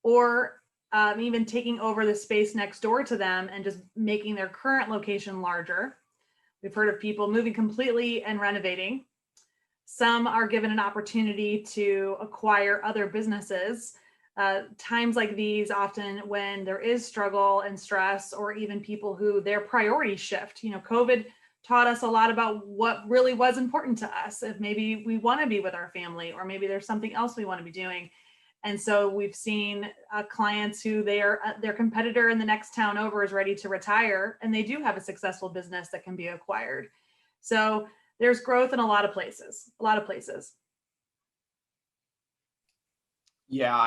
or even taking over the space next door to them and just making their current location larger. We've heard of people moving completely and renovating. Some are given an opportunity to acquire other businesses. Times like these, often when there is struggle and stress, or even people who their priorities shift. You know, COVID taught us a lot about what really was important to us. If maybe we want to be with our family, or maybe there's something else we want to be doing. And so we've seen clients who their competitor in the next town over is ready to retire, and they do have a successful business that can be acquired. So there's growth in a lot of places,
Yeah,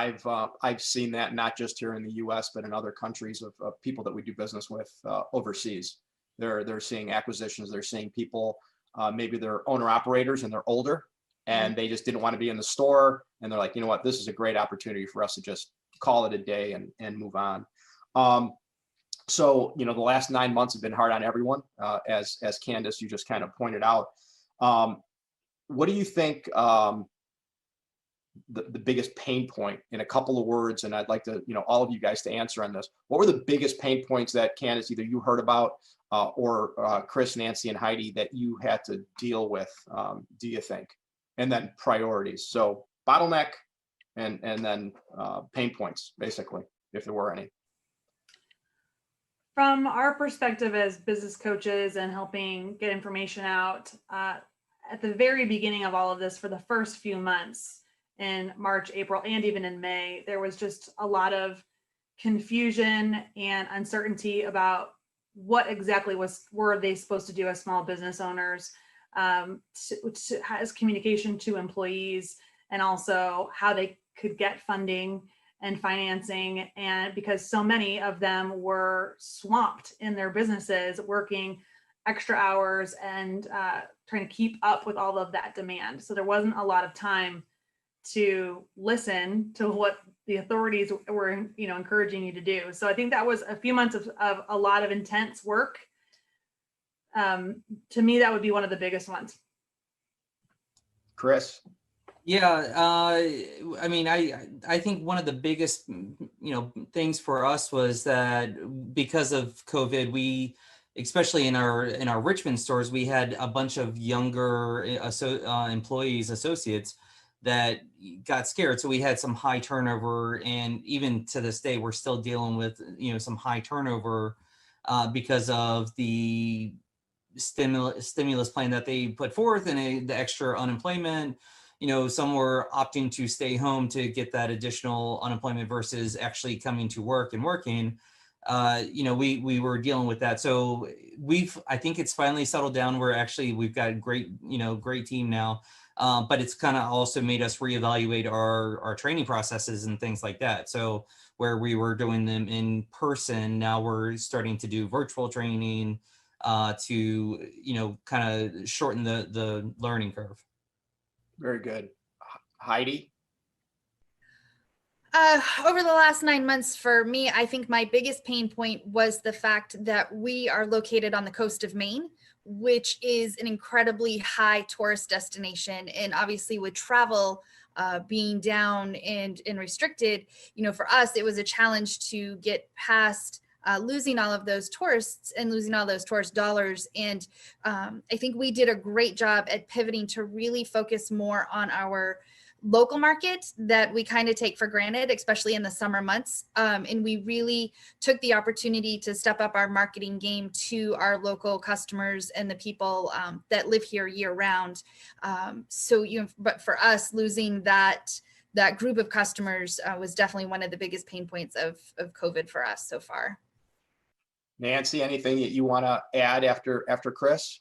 I've seen that not just here in the U.S., but in other countries of people that we do business with overseas. They're seeing acquisitions. They're seeing people, maybe they're owner operators and they're older, and they just didn't want to be in the store. And they're like, you know what, this is a great opportunity for us to just call it a day and move on. So, you know, the last 9 months have been hard on everyone, as Candace, you just kind of pointed out. What do you think the biggest pain point, in a couple of words, and I'd like to, you know, all of you guys to answer on this. What were the biggest pain points that, Candace, either you heard about or Chris, Nancy, and Heidi, that you had to deal with, do you think? And then priorities. So bottleneck and then pain points, basically, if there were any.
From our perspective as business coaches and helping get information out, at the very beginning of all of this, for the first few months in March, April, and even in May, there was just a lot of confusion and uncertainty about what exactly were they supposed to do as small business owners, as communication to employees, and also how they could get funding and financing. And because so many of them were swamped in their businesses, working extra hours and trying to keep up with all of that demand. So there wasn't a lot of time to listen to what the authorities were, encouraging you to do. So I think that was a few months of a lot of intense work. To me, that would be one of the biggest ones.
Chris?
Yeah, I mean, I think one of the biggest, things for us was that because of COVID, we, especially in our Richmond stores, we had a bunch of younger employees, associates that got scared. So we had some high turnover, and even to this day, we're still dealing with, some high turnover because of the stimulus plan that they put forth and the extra unemployment. Some were opting to stay home to get that additional unemployment versus actually coming to work and working. We were dealing with that. So I think it's finally settled down where we've got a great team now. But it's kind of also made us reevaluate our training processes and things like that. So where we were doing them in person, now we're starting to do virtual training to, kind of shorten the learning curve.
Very good. Heidi?
Over the last 9 months for me, I think my biggest pain point was the fact that we are located on the coast of Maine, which is an incredibly high tourist destination. And obviously with travel being down and restricted, for us, it was a challenge to get past losing all of those tourists and losing all those tourist dollars. And I think we did a great job at pivoting to really focus more on our local market that we kind of take for granted, especially in the summer months. And we really took the opportunity to step up our marketing game to our local customers and the people that live here year round. But for us, losing that group of customers was definitely one of the biggest pain points of COVID for us so far.
Nancy, anything that you want to add after Chris?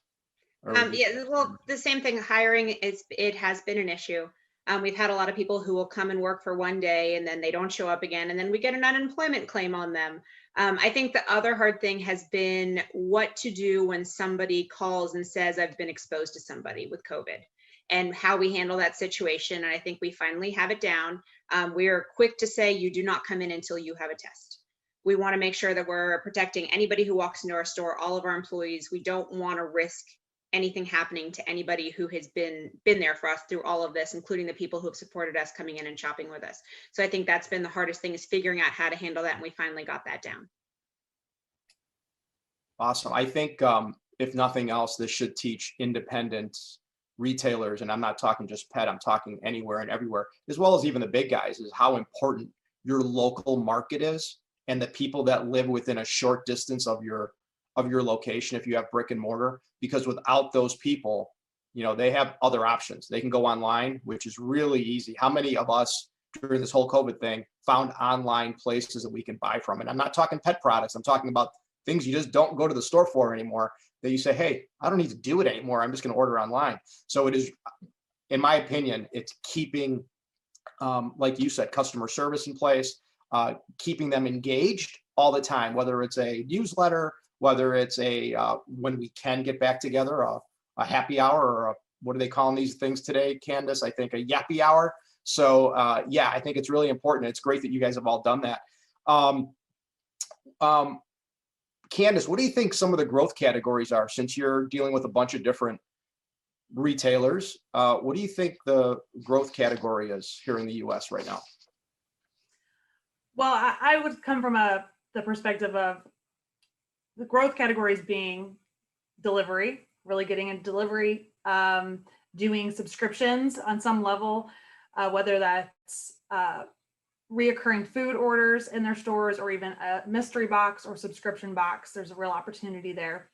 Yeah, well, the same thing. Hiring it has been an issue. We've had a lot of people who will come and work for one day and then they don't show up again, and then we get an unemployment claim on them. I think the other hard thing has been what to do when somebody calls and says, I've been exposed to somebody with COVID, and how we handle that situation. And I think we finally have it down. We are quick to say, you do not come in until you have a test. We want to make sure that we're protecting anybody who walks into our store, all of our employees. We don't want to risk anything happening to anybody who has been there for us through all of this, including the people who have supported us coming in and shopping with us. So I think that's been the hardest thing, is figuring out how to handle that. And we finally got that down.
Awesome. I think if nothing else, this should teach independent retailers, and I'm not talking just pet, I'm talking anywhere and everywhere, as well as even the big guys, is how important your local market is, and the people that live within a short distance of your location, if you have brick and mortar. Because without those people, they have other options. They can go online, which is really easy. How many of us during this whole COVID thing found online places that we can buy from? And I'm not talking pet products. I'm talking about things you just don't go to the store for anymore, that you say, hey, I don't need to do it anymore. I'm just going to order online. So it is, in my opinion, it's keeping, like you said, customer service in place, keeping them engaged all the time, whether it's a newsletter, whether it's a when we can get back together, a happy hour, or what are they calling these things today, Candace? I think a yappy hour. So yeah, I think it's really important. It's great that you guys have all done that. Candace, what do you think some of the growth categories are, since you're dealing with a bunch of different retailers? What do you think the growth category is here in the US right now?
Well, I would come from the perspective of the growth categories being delivery, really getting into delivery, doing subscriptions on some level, whether that's reoccurring food orders in their stores, or even a mystery box or subscription box. There's a real opportunity there.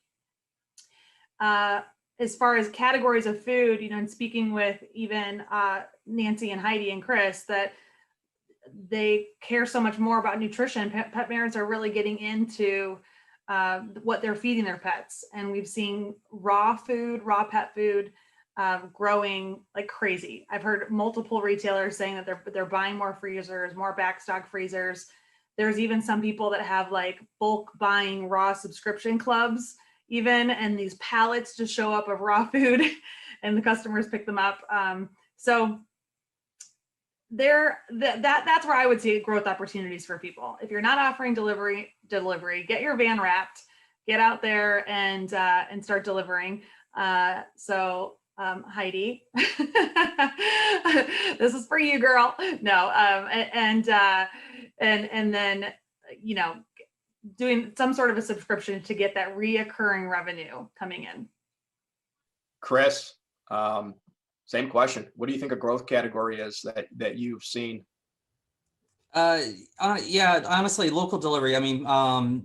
As far as categories of food, and speaking with even Nancy and Heidi and Chris, that they care so much more about nutrition. Pet parents are really getting into what they're feeding their pets. And we've seen raw pet food growing like crazy. I've heard multiple retailers saying that they're buying more freezers, more backstock freezers. There's even some people that have like bulk buying raw subscription clubs even, and these pallets just show up of raw food and the customers pick them up. So that's where I would see growth opportunities for people. If you're not offering delivery, get your van wrapped, get out there and start delivering. Heidi, this is for you, girl. No, and then, you know, doing some sort of a subscription to get that reoccurring revenue coming in.
Chris, same question. What do you think a growth category is that you've seen?
Yeah, honestly, local delivery. I mean,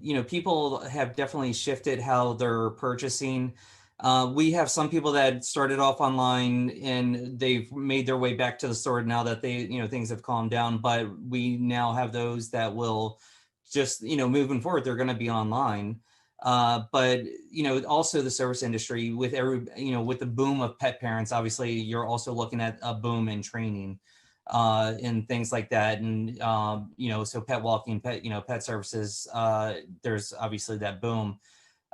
you know, people have definitely shifted how they're purchasing. We have some people that started off online and they've made their way back to the store now that things have calmed down, but we now have those that will just, moving forward, they're going to be online. But, also the service industry with with the boom of pet parents, obviously you're also looking at a boom in training and things like that. And, so pet walking, pet services, there's obviously that boom.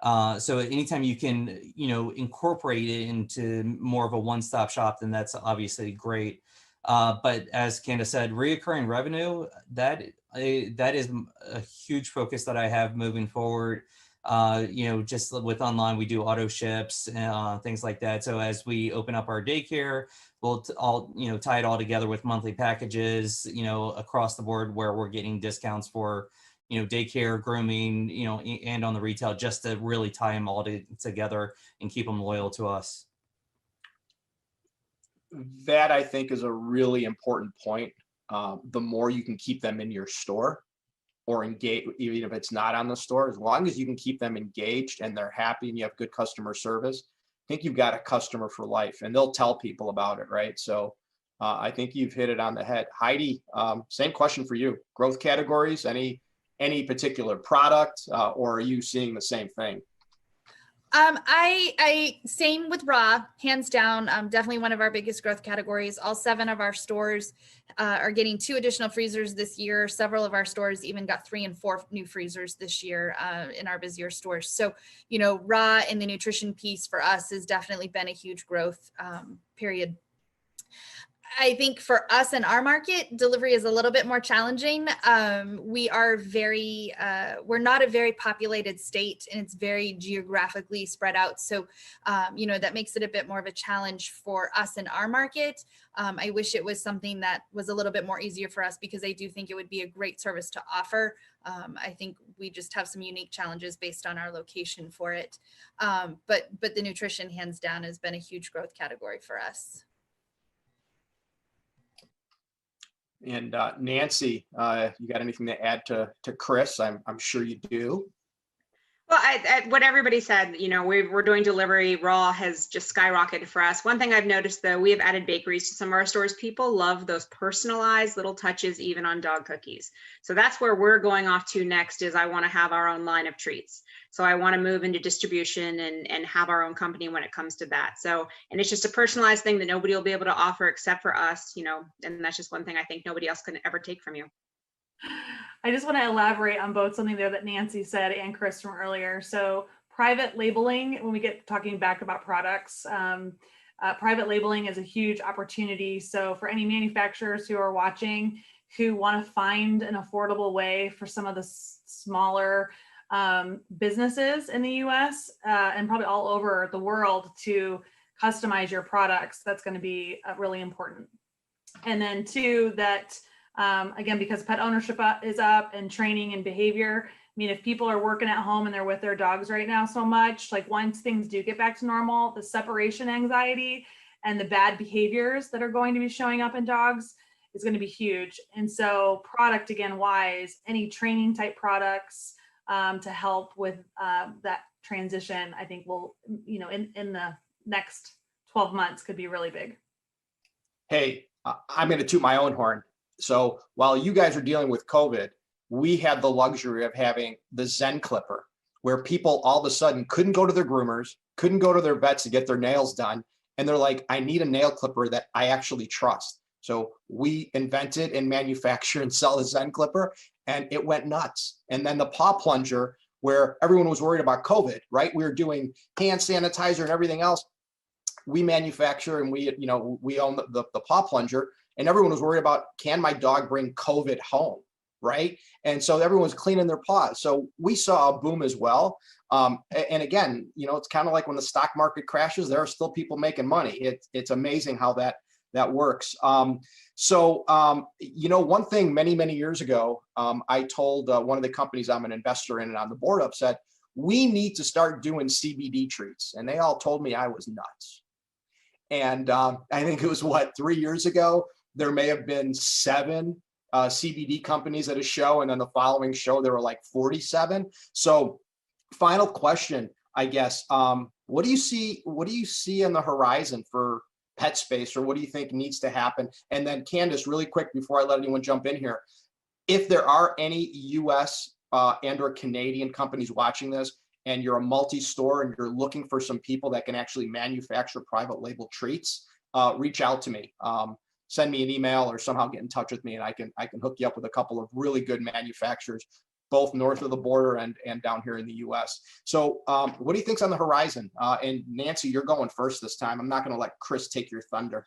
So anytime you can, incorporate it into more of a one-stop shop, then that's obviously great. But as Candace said, reoccurring revenue, that is a huge focus that I have moving forward. Just with online, we do auto ships, things like that. So as we open up our daycare, we'll tie it all together with monthly packages, across the board where we're getting discounts for, daycare, grooming, and on the retail, just to really tie them all together and keep them loyal to us.
That, I think, is a really important point. The more you can keep them in your store or engage, even if it's not on the store, as long as you can keep them engaged and they're happy and you have good customer service, I think you've got a customer for life, and they'll tell people about it, right? So I think you've hit it on the head. Heidi, same question for you. Growth categories, any particular product, or are you seeing the same thing?
I same with raw, hands down. Definitely one of our biggest growth categories. All 7 of our stores are getting 2 additional freezers this year. Several of our stores even got 3 and 4 new freezers this year in our busier stores. So, raw and the nutrition piece for us has definitely been a huge growth period. I think for us in our market, delivery is a little bit more challenging. We are we're not a very populated state, and it's very geographically spread out. So, that makes it a bit more of a challenge for us in our market. I wish it was something that was a little bit more easier for us, because I do think it would be a great service to offer. I think we just have some unique challenges based on our location for it. But the nutrition, hands down, has been a huge growth category for us.
And Nancy, you got anything to add to Chris? I'm sure you do.
Well, what everybody said, we're doing delivery. Raw has just skyrocketed for us. One thing I've noticed, though, we have added bakeries to some of our stores. People love those personalized little touches, even on dog cookies. So that's where we're going off to next. Is I want to have our own line of treats. So I want to move into distribution and have our own company when it comes to that. So, and it's just a personalized thing that nobody will be able to offer except for us, and that's just one thing I think nobody else can ever take from you.
I just want to elaborate on both something there that Nancy said and Chris from earlier. So private labeling, when we get talking back about products, private labeling is a huge opportunity. So for any manufacturers who are watching, who want to find an affordable way for some of the smaller businesses in the US and probably all over the world to customize your products, that's going to be really important. And then 2, that again, because pet ownership is up and training and behavior. I mean, if people are working at home and they're with their dogs right now so much, like once things do get back to normal, the separation anxiety and the bad behaviors that are going to be showing up in dogs is going to be huge. And so product, again, wise, any training type products to help with that transition, I think will, in the next 12 months could be really big.
Hey, I'm going to toot my own horn. So while you guys are dealing with COVID, we had the luxury of having the Zen Clipper, where people all of a sudden couldn't go to their groomers, couldn't go to their vets to get their nails done. And they're like, I need a nail clipper that I actually trust. So we invented and manufacture and sell the Zen Clipper, and it went nuts. And then the paw plunger, where everyone was worried about COVID, right? We were doing hand sanitizer and everything else. We manufacture and we own the paw plunger. and everyone was worried about, can my dog bring COVID home, right? And so everyone's cleaning their paws. So we saw a boom as well. And again, you know, it's kind of like when the stock market crashes, there are still people making money. It's amazing how that works. You know, one thing many years ago, I told one of the companies I'm an investor in and on the board of, said, we need to start doing CBD treats. And they all told me I was nuts. And I think it was, what, 3 years ago, there may have been 7 CBD companies at a show. And then the following show, there were like 47. So final question, I guess, what do you see on the horizon for pet space, or what do you think needs to happen? And then Candace, really quick, before I let anyone jump in here, if there are any US and or Canadian companies watching this, and you're a multi-store and you're looking for some people that can actually manufacture private label treats, reach out to me. Send me an email or somehow get in touch with me, and I can hook you up with a couple of really good manufacturers, both north of the border and down here in the US. So what do you think's on the horizon? And Nancy, you're going first this time. I'm not going to let Chris take your thunder.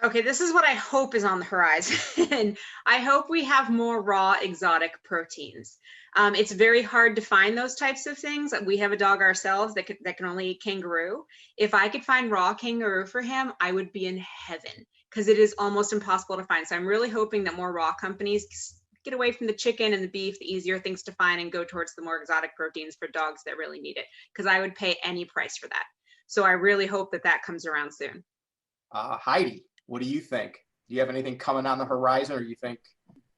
Okay, this is what I hope is on the horizon. I hope we have more raw exotic proteins. It's very hard to find those types of things. We have a dog ourselves that can only eat kangaroo. If I could find raw kangaroo for him, I would be in heaven, because it is almost impossible to find. So I'm really hoping that more raw companies get away from the chicken and the beef, the easier things to find, and go towards the more exotic proteins for dogs that really need it, because I would pay any price for that. So I really hope that comes around soon.
Heidi, what do you think? Do you have anything coming on the horizon, or you think?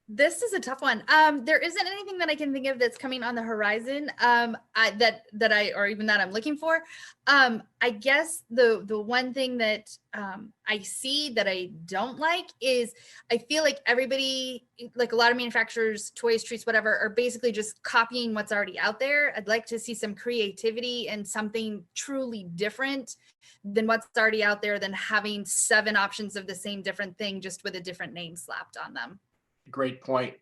This is a tough one. There isn't anything that I can think of that's coming on the horizon or even that I'm looking for. I guess the one thing that I see that I don't like is I feel like everybody, like a lot of manufacturers, toys, treats, whatever, are basically just copying what's already out there. I'd like to see some creativity and something truly different than what's already out there, than having 7 options of the same different thing just with a different name slapped on them.
Great point.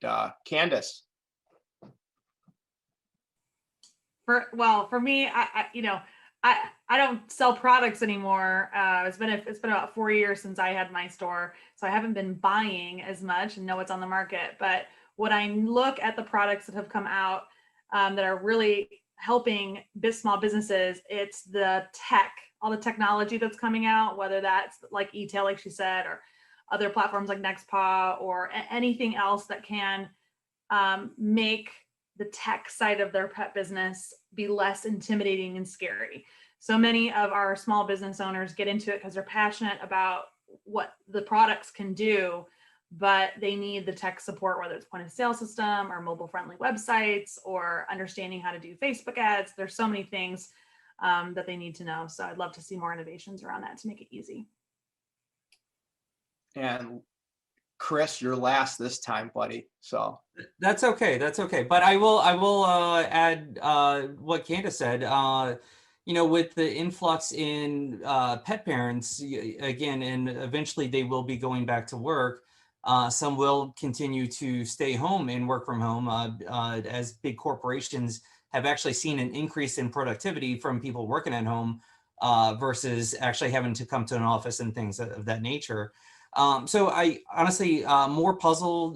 Candace.
For me, I don't sell products anymore. It's been about 4 years since I had my store, so I haven't been buying as much and know what's on the market. But when I look at the products that have come out that are really helping small businesses, it's the tech, all the technology that's coming out, whether that's like e-tail, like she said, or other platforms like Nextpaw, or anything else that can make the tech side of their pet business be less intimidating and scary. So many of our small business owners get into it because they're passionate about what the products can do, but they need the tech support, whether it's point of sale system or mobile friendly websites or understanding how to do Facebook ads. There's so many things that they need to know. So I'd love to see more innovations around that to make it easy.
And Chris, you're last this time, buddy. So
that's okay. That's okay. But I will add what Candace said. You know, with the influx in pet parents, again, and eventually they will be going back to work. Some will continue to stay home and work from home, as big corporations have actually seen an increase in productivity from people working at home versus actually having to come to an office and things of that nature. So I honestly, more puzzle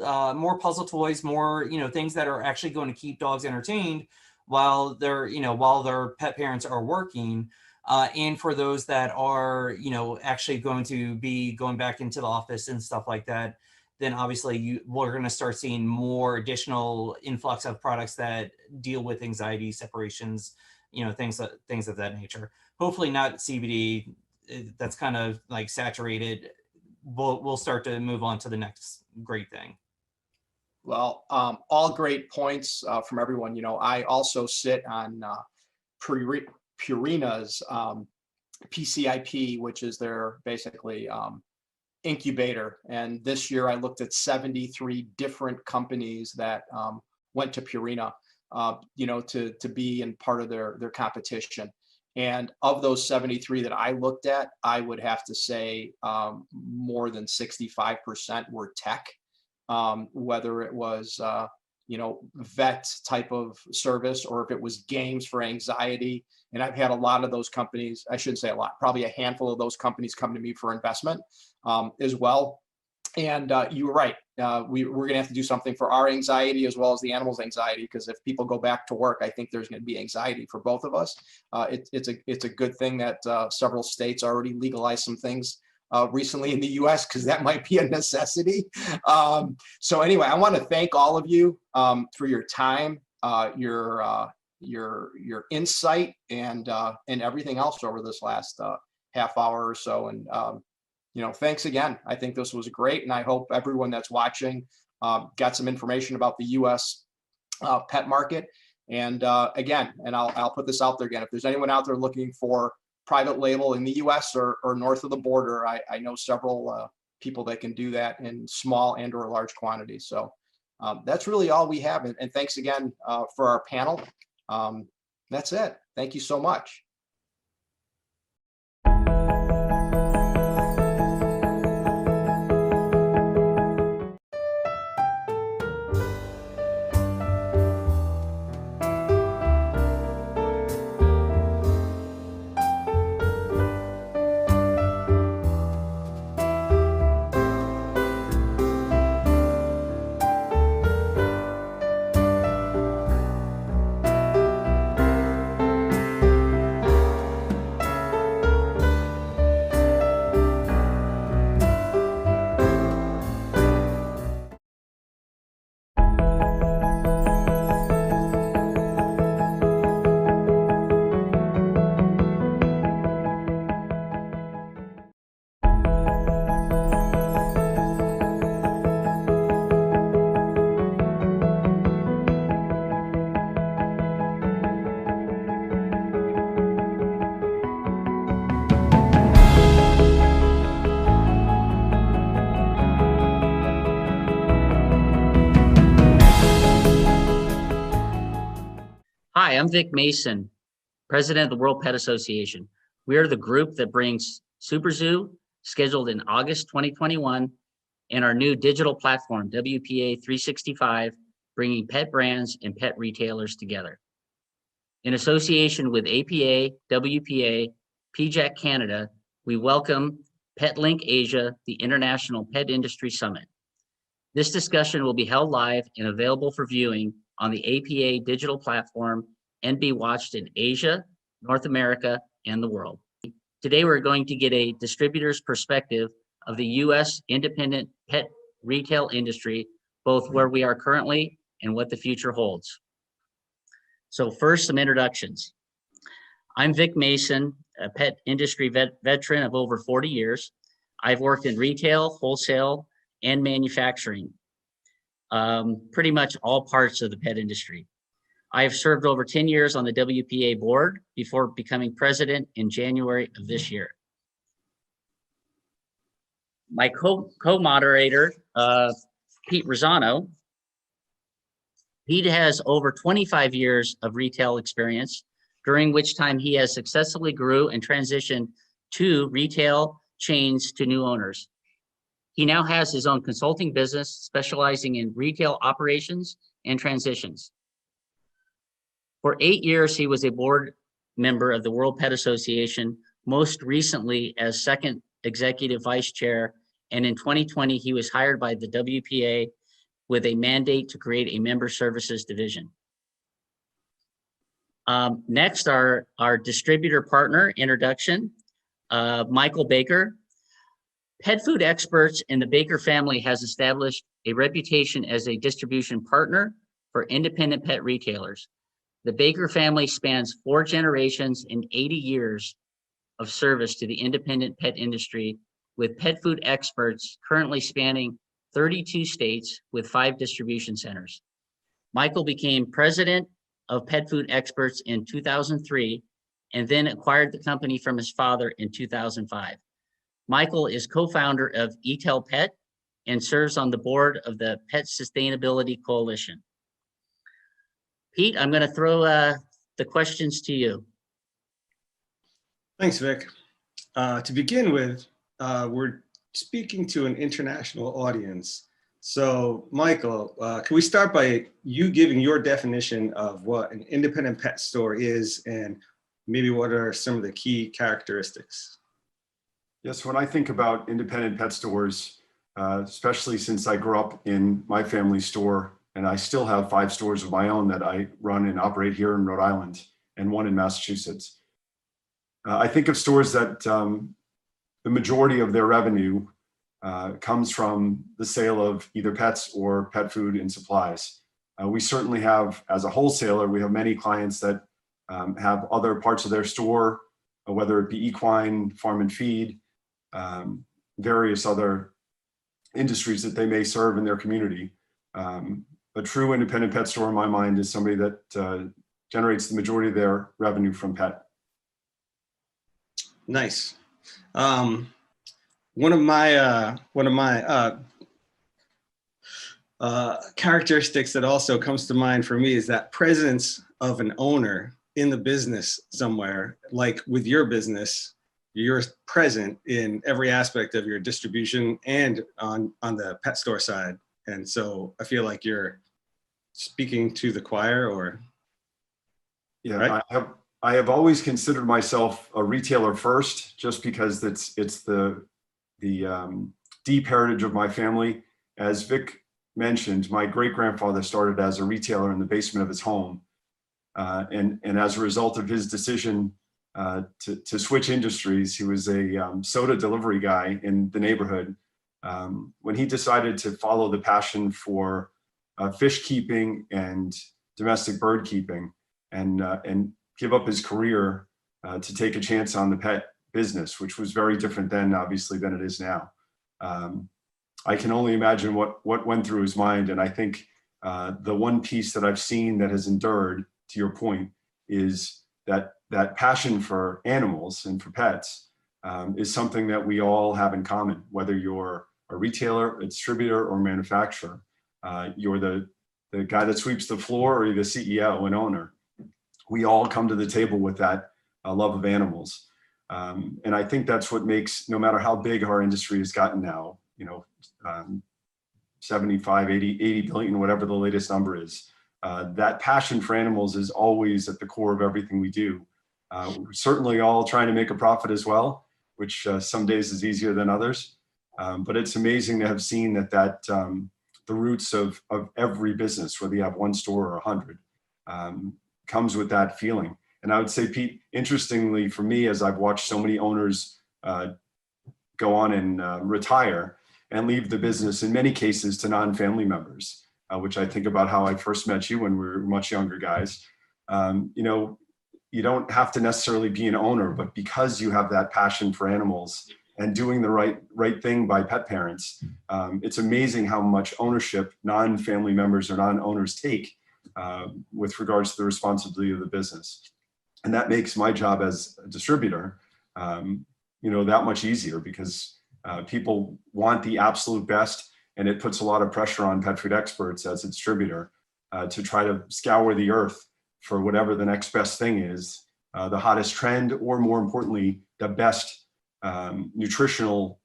toys, more, things that are actually going to keep dogs entertained while their pet parents are working. And for those that are, actually going to be going back into the office and stuff like that, then obviously we're going to start seeing more additional influx of products that deal with anxiety, separations, things of that nature. Hopefully not CBD. That's kind of like saturated. We'll start to move on to the next great thing.
Well, all great points from everyone. I also sit on Purina's PCIP, which is their basically incubator. And this year I looked at 73 different companies that went to Purina, to be in part of their competition. And of those 73 that I looked at, I would have to say more than 65% were tech, whether it was, vet type of service, or if it was games for anxiety. And I've had a lot of those companies, I shouldn't say a lot, probably a handful of those companies come to me for investment as well. And you were right. We're going to have to do something for our anxiety as well as the animals' anxiety, because if people go back to work, I think there's going to be anxiety for both of us. It's a good thing that several states already legalized some things recently in the U.S. because that might be a necessity. So anyway, I want to thank all of you for your time, your insight, and everything else over this last half hour or so. And thanks again. I think this was great, and I hope everyone that's watching got some information about the U.S. Pet market. And again, and I'll put this out there again, if there's anyone out there looking for private label in the U.S. or north of the border, I know several people that can do that in small and or large quantities. So that's really all we have. And thanks again for our panel. That's it. Thank you so much.
Hi, I'm Vic Mason, President of the World Pet Association. We are the group that brings Super Zoo, scheduled in August 2021, and our new digital platform, WPA 365, bringing pet brands and pet retailers together. In association with APA, WPA, PJAC Canada, we welcome PetLink Asia, the International Pet Industry Summit. This discussion will be held live and available for viewing on the APA digital platform and be watched in Asia, North America, and the world. Today, we're going to get a distributor's perspective of the U.S. independent pet retail industry, both where we are currently and what the future holds. So first, some introductions. I'm Vic Mason, a pet industry veteran of over 40 years. I've worked in retail, wholesale, and manufacturing, pretty much all parts of the pet industry. I have served over 10 years on the WPA board before becoming president in January of this year. My co-moderator, Pete Rosano. Pete has over 25 years of retail experience, during which time he has successfully grew and transitioned to retail chains to new owners. He now has his own consulting business specializing in retail operations and transitions. For 8 years, he was a board member of the World Pet Association, most recently as second executive vice chair. And in 2020, he was hired by the WPA with a mandate to create a member services division. Next, our distributor partner introduction, Michael Baker. Pet food experts in the Baker family has established a reputation as a distribution partner for independent pet retailers. The Baker family spans 4 generations and 80 years of service to the independent pet industry, with pet food experts currently spanning 32 states with 5 distribution centers. Michael became president of Pet Food Experts in 2003 and then acquired the company from his father in 2005. Michael is co-founder of Etel Pet and serves on the board of the Pet Sustainability Coalition. Pete, I'm going to throw the questions to you.
Thanks, Vic. To begin with, we're speaking to an international audience. So, Michael, can we start by you giving your definition of what an independent pet store is and maybe what are some of the key characteristics?
Yes, when I think about independent pet stores, especially since I grew up in my family store, and I still have 5 stores of my own that I run and operate here in Rhode Island and 1 in Massachusetts. I think of stores that the majority of their revenue comes from the sale of either pets or pet food and supplies. We certainly have, as a wholesaler, we have many clients that have other parts of their store, whether it be equine, farm and feed, various other industries that they may serve in their community. A true independent pet store, in my mind, is somebody that generates the majority of their revenue from pet.
Nice. One of my characteristics that also comes to mind for me is that presence of an owner in the business somewhere. Like with your business, you're present in every aspect of your distribution and on the pet store side. And so I feel like you're speaking to the choir, or
yeah,
right?
I have always considered myself a retailer first, just because it's the deep heritage of my family. As Vic mentioned, my great-grandfather started as a retailer in the basement of his home. And as a result of his decision to switch industries, he was a soda delivery guy in the neighborhood. When he decided to follow the passion for fish keeping and domestic bird keeping, and give up his career to take a chance on the pet business, which was very different then, obviously, than it is now. I can only imagine what went through his mind. And I think the one piece that I've seen that has endured, to your point, is that passion for animals and for pets is something that we all have in common, whether you're a retailer, a distributor, or manufacturer. You're the guy that sweeps the floor, or you're the CEO and owner. We all come to the table with that love of animals. And I think that's what makes, no matter how big our industry has gotten now, 75, 80 billion, whatever the latest number is, that passion for animals is always at the core of everything we do. We're certainly all trying to make a profit as well, which some days is easier than others. But it's amazing to have seen that the roots of every business, whether you have 1 store or 100, comes with that feeling. And I would say, Pete, interestingly for me, as I've watched so many owners go on and retire and leave the business, in many cases, to non-family members, which I think about how I first met you when we were much younger guys. You don't have to necessarily be an owner, but because you have that passion for animals and doing the right thing by pet parents, it's amazing how much ownership non-family members or non-owners take with regards to the responsibility of the business. And that makes my job as a distributor, that much easier, because people want the absolute best, and it puts a lot of pressure on pet food experts as a distributor to try to scour the earth for whatever the next best thing is, the hottest trend, or more importantly, the best nutritional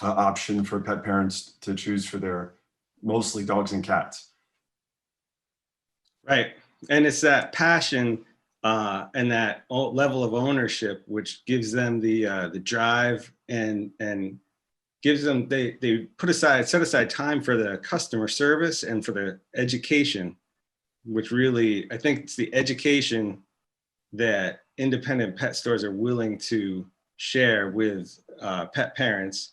option for pet parents to choose for their mostly dogs and cats.
Right. And it's that passion and that level of ownership which gives them the drive and gives them, they set aside time for the customer service and for the education, which really, I think it's the education that independent pet stores are willing to share with pet parents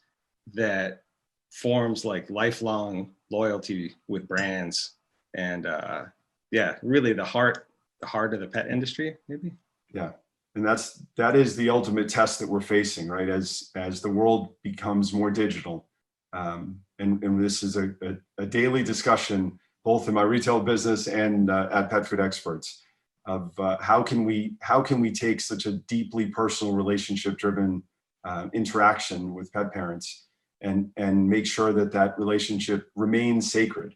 that forms like lifelong loyalty with brands. And yeah, really the heart of the pet industry, maybe.
Yeah, and that is the ultimate test that we're facing, right? As the world becomes more digital, and this is a daily discussion, both in my retail business and at Pet Food Experts, of how can we take such a deeply personal, relationship-driven interaction with pet parents and make sure that relationship remains sacred.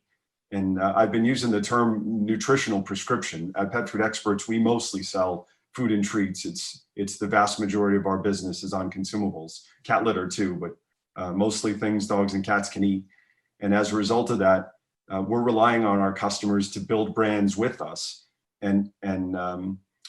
And I've been using the term nutritional prescription. At Pet Food Experts, we mostly sell food and treats. It's the vast majority of our business is on consumables, cat litter too, but mostly things dogs and cats can eat. And as a result of that, we're relying on our customers to build brands with us and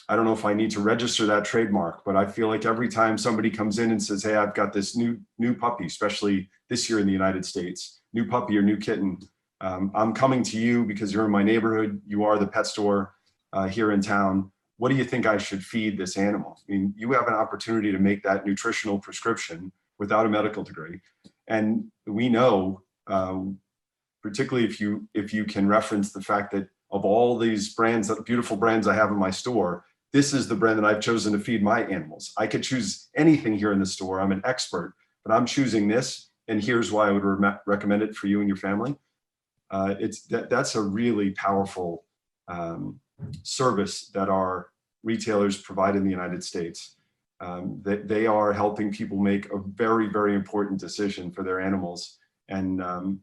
I don't know if I need to register that trademark, but I feel like every time somebody comes in and says, hey, I've got this new puppy, especially this year in the United States, new puppy or new kitten, I'm coming to you because you're in my neighborhood, you are the pet store here in town. What do you think I should feed this animal? I mean, you have an opportunity to make that nutritional prescription without a medical degree. And we know, particularly if you can reference the fact that of all these brands, beautiful brands I have in my store, this is the brand that I've chosen to feed my animals. I could choose anything here in the store. I'm an expert, but I'm choosing this, and here's why I would recommend it for you and your family. That's a really powerful service that our retailers provide in the United States. They are helping people make a very, very important decision for their animals. And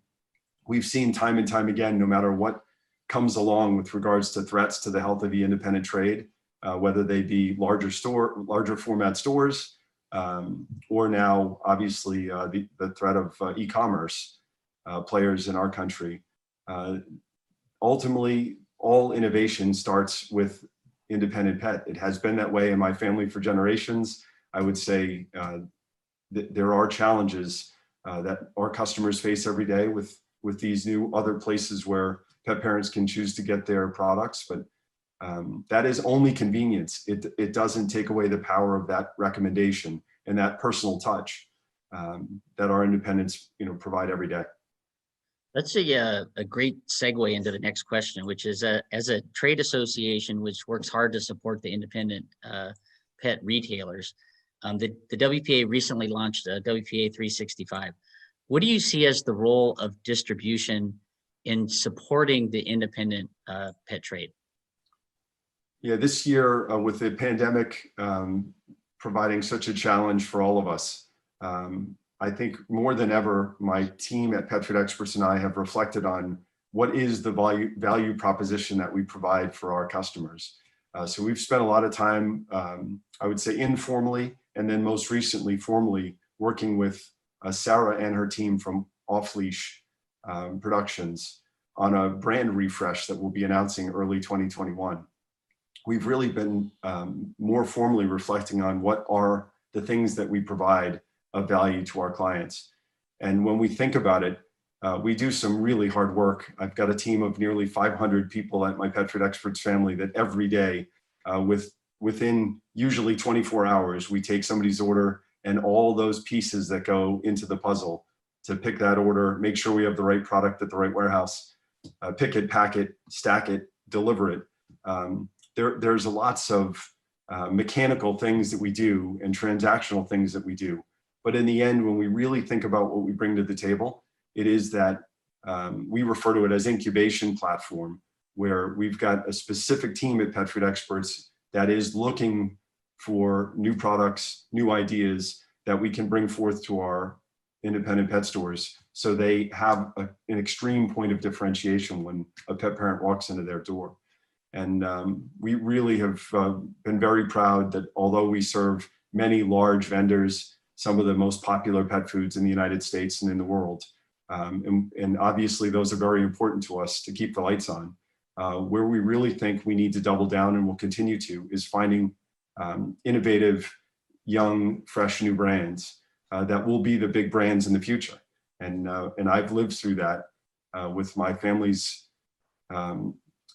we've seen time and time again, no matter what comes along with regards to threats to the health of the independent trade, whether they be larger format stores, or now obviously the threat of e-commerce players in our country. Ultimately, all innovation starts with independent pet. It has been that way in my family for generations. I would say there are challenges that our customers face every day with these new other places where pet parents can choose to get their products, but that is only convenience. It doesn't take away the power of that recommendation and that personal touch that our independents provide every day.
That's a great segue into the next question, which is as a trade association which works hard to support the independent pet retailers, the WPA recently launched WPA 365. What do you see as the role of distribution in supporting the independent pet trade?
Yeah, this year with the pandemic providing such a challenge for all of us, I think more than ever, my team at Pet Food Experts and I have reflected on what is the value proposition that we provide for our customers. So we've spent a lot of time, I would say informally, and then most recently formally working with Sarah and her team from Off Leash Productions on a brand refresh that we'll be announcing early 2021. We've really been more formally reflecting on what are the things that we provide of value to our clients. And when we think about it, we do some really hard work. I've got a team of nearly 500 people at my Pet Food Experts family that every day, within usually 24 hours, we take somebody's order and all those pieces that go into the puzzle to pick that order, make sure we have the right product at the right warehouse, pick it, pack it, stack it, deliver it. There's lots of mechanical things that we do and transactional things that we do. But in the end, when we really think about what we bring to the table, it is that we refer to it as incubation platform, where we've got a specific team at Pet Food Experts that is looking for new products, new ideas that we can bring forth to our independent pet stores, so they have an extreme point of differentiation when a pet parent walks into their door. And we really have been very proud that although we serve many large vendors, some of the most popular pet foods in the United States and in the world, and obviously those are very important to us to keep the lights on. Where we really think we need to double down, and will continue to, is finding innovative, young, fresh new brands that will be the big brands in the future. And I've lived through that with my family's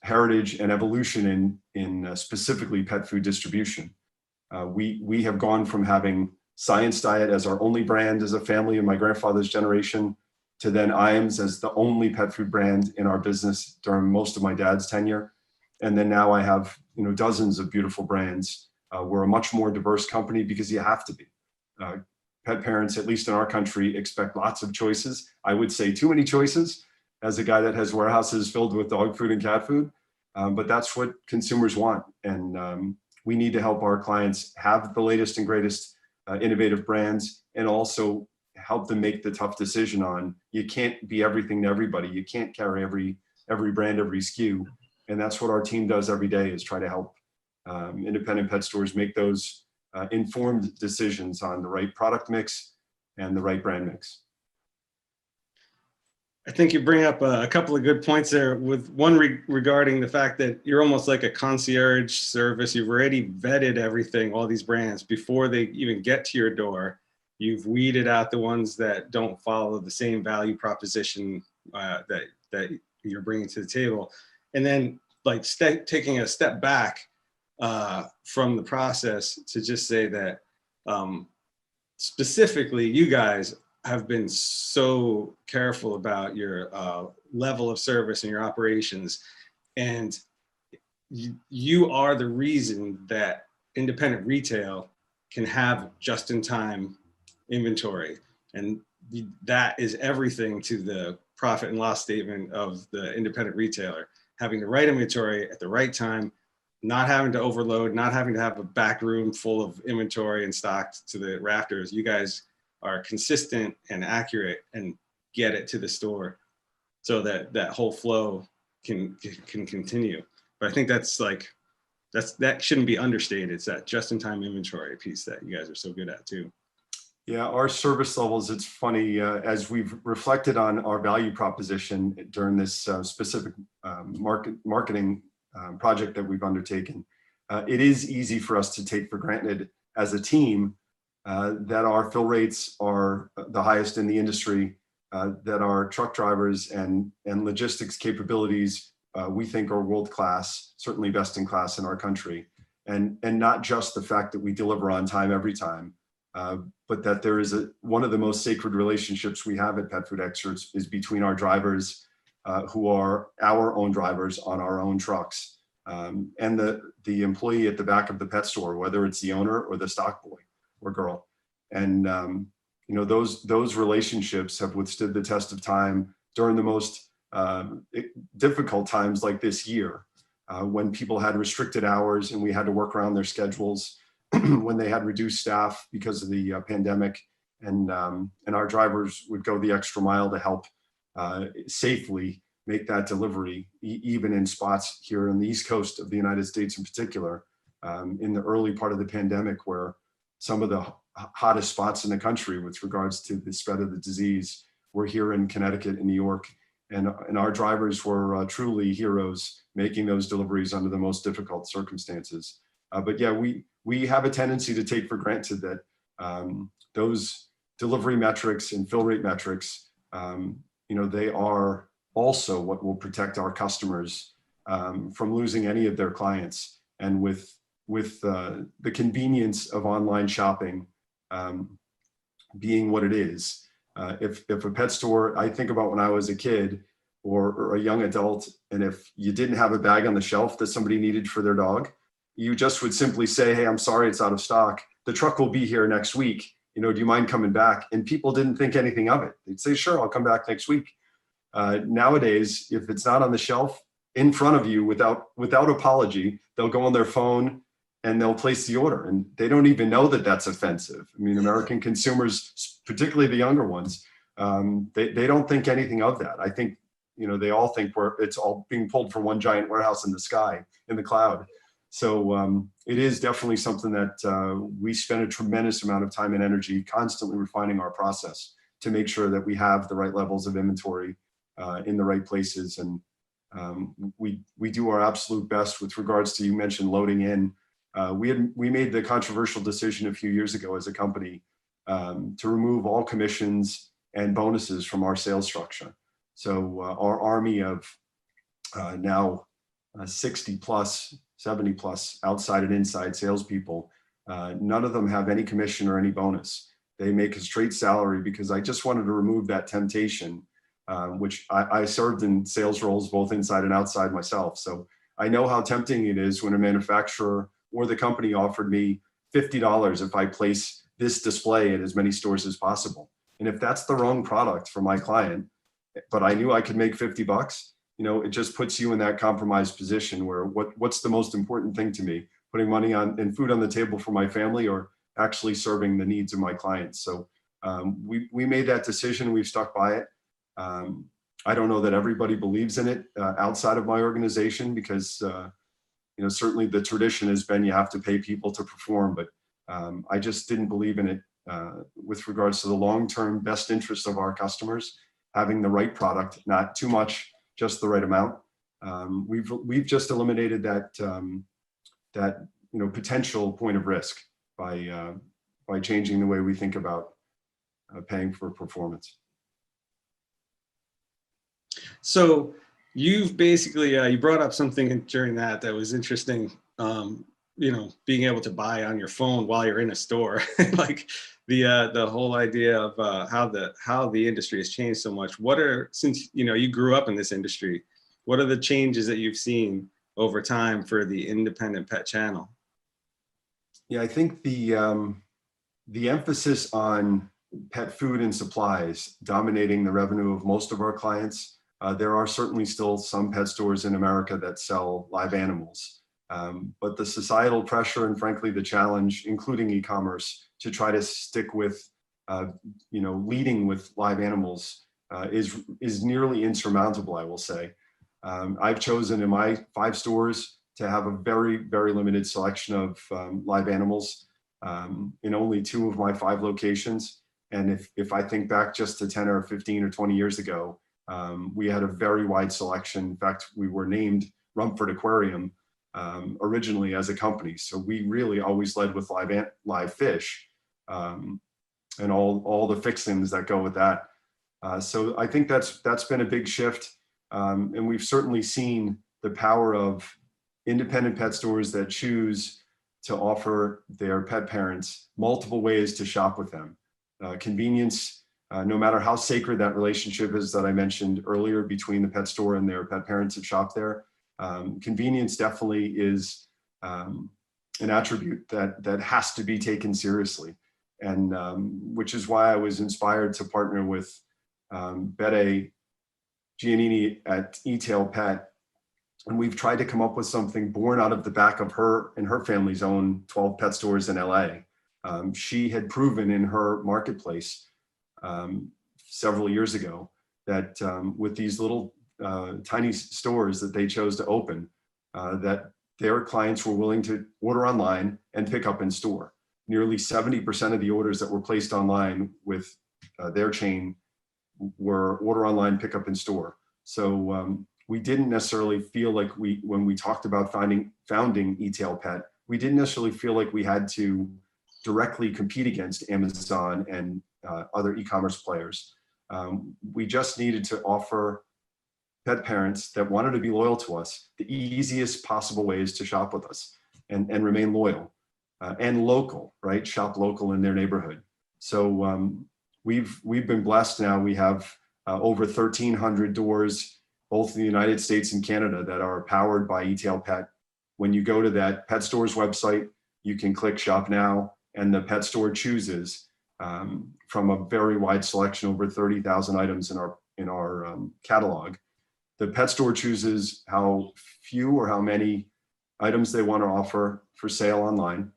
heritage and evolution in specifically pet food distribution. We have gone from having Science Diet as our only brand as a family in my grandfather's generation, to then Iams as the only pet food brand in our business during most of my dad's tenure. And then now I have dozens of beautiful brands. We're a much more diverse company because you have to be. Pet parents, at least in our country, expect lots of choices. I would say too many choices as a guy that has warehouses filled with dog food and cat food, but that's what consumers want. And we need to help our clients have the latest and greatest innovative brands, and also help them make the tough decision on, you can't be everything to everybody. You can't carry every brand, every SKU. And that's what our team does every day, is try to help independent pet stores make those informed decisions on the right product mix and the right brand mix.
I think you bring up a couple of good points there, with one regarding the fact that you're almost like a concierge service. You've already vetted everything, all these brands, before they even get to your door. You've weeded out the ones that don't follow the same value proposition that you're bringing to the table. And then like taking a step back from the process to just say that specifically you guys have been so careful about your level of service and your operations. And you are the reason that independent retail can have just-in-time inventory. And that is everything to the profit and loss statement of the independent retailer. Having the right inventory at the right time, not having to overload, not having to have a back room full of inventory and stocked to the rafters. You guys are consistent and accurate and get it to the store so that that whole flow can continue. But I think that's like, that shouldn't be understated. It's that just-in-time inventory piece that you guys are so good at too.
Yeah, our service levels, it's funny, as we've reflected on our value proposition during this specific marketing project that we've undertaken, it is easy for us to take for granted as a team that our fill rates are the highest in the industry, that our truck drivers and logistics capabilities we think are world-class, certainly best in class in our country. And not just the fact that we deliver on time every time, but that there is one of the most sacred relationships we have at Pet Food Experts is between our drivers, who are our own drivers on our own trucks, and the employee at the back of the pet store, whether it's the owner or the stock boy or girl. And you know, those relationships have withstood the test of time during the most difficult times like this year, when people had restricted hours and we had to work around their schedules, when they had reduced staff because of the pandemic, and our drivers would go the extra mile to help safely make that delivery, even in spots here on the East Coast of the United States in particular, in the early part of the pandemic, where some of the hottest spots in the country with regards to the spread of the disease were here in Connecticut and New York. And our drivers were truly heroes, making those deliveries under the most difficult circumstances. But yeah, we have a tendency to take for granted that those delivery metrics and fill rate metrics, you know, they are also what will protect our customers from losing any of their clients. And with the convenience of online shopping being what it is, if a pet store, I think about when I was a kid or a young adult, and if you didn't have a bag on the shelf that somebody needed for their dog, you just would simply say, hey, I'm sorry, it's out of stock. The truck will be here next week. You know, do you mind coming back? And people didn't think anything of it. They'd say, sure, I'll come back next week. Nowadays, if it's not on the shelf in front of you without apology, they'll go on their phone and they'll place the order. And they don't even know that that's offensive. I mean, American consumers, particularly the younger ones, they don't think anything of that. I think, you know, they all think it's all being pulled from one giant warehouse in the sky, in the cloud. So it is definitely something that we spend a tremendous amount of time and energy constantly refining our process to make sure that we have the right levels of inventory in the right places. And we do our absolute best with regards to, you mentioned loading in. We made the controversial decision a few years ago as a company to remove all commissions and bonuses from our sales structure. So our army of now 60 plus, 70 plus outside and inside salespeople, none of them have any commission or any bonus. They make a straight salary, because I just wanted to remove that temptation, which I served in sales roles both inside and outside myself. So I know how tempting it is when a manufacturer or the company offered me $50 if I place this display in as many stores as possible. And if that's the wrong product for my client, but I knew I could make 50 bucks, you know, it just puts you in that compromised position where what's the most important thing to me? Putting money on and food on the table for my family, or actually serving the needs of my clients. So we made that decision. We've stuck by it. I don't know that everybody believes in it outside of my organization, because you know, certainly the tradition has been you have to pay people to perform, but I just didn't believe in it with regards to the long-term best interest of our customers. having the right product, not too much, just the right amount. We've just eliminated that potential point of risk by changing the way we think about paying for performance.
So you've basically, you brought up something during that was interesting, being able to buy on your phone while you're in a store, like the whole idea of how the industry has changed so much. Since you grew up in this industry, what are the changes that you've seen over time for the independent pet channel?
Yeah, I think the emphasis on pet food and supplies dominating the revenue of most of our clients. There are certainly still some pet stores in America that sell live animals, but the societal pressure and frankly the challenge, including e-commerce, to try to stick with, leading with live animals is nearly insurmountable, I will say. I've chosen in my 5 stores to have a very, very limited selection of live animals in only 2 of my 5 locations. And if I think back just to 10 or 15 or 20 years ago, we had a very wide selection. In fact, we were named Rumford Aquarium originally as a company. So we really always led with live fish and all the fixings that go with that. So I think that's been a big shift. And we've certainly seen the power of independent pet stores that choose to offer their pet parents multiple ways to shop with them. Convenience, no matter how sacred that relationship is that I mentioned earlier between the pet store and their pet parents that shop there, convenience definitely is an attribute that has to be taken seriously. And which is why I was inspired to partner with Bette Giannini at E-Tail Pet. And we've tried to come up with something born out of the back of her and her family's own 12 pet stores in LA. She had proven in her marketplace several years ago that with these little tiny stores that they chose to open, that their clients were willing to order online and pick up in store. Nearly 70% of the orders that were placed online with their chain were order online, pick up in store. So we didn't necessarily feel like when we talked about founding E-Tail Pet, we didn't necessarily feel like we had to directly compete against Amazon and other e-commerce players. We just needed to offer pet parents that wanted to be loyal to us the easiest possible ways to shop with us and remain loyal and local, right? Shop local in their neighborhood. So we've been blessed now. We have over 1,300 doors, both in the United States and Canada, that are powered by E-Tail Pet. When you go to that pet store's website, you can click Shop Now, and the pet store chooses from a very wide selection, over 30,000 items in our catalog. The pet store chooses how few or how many items they want to offer for sale online.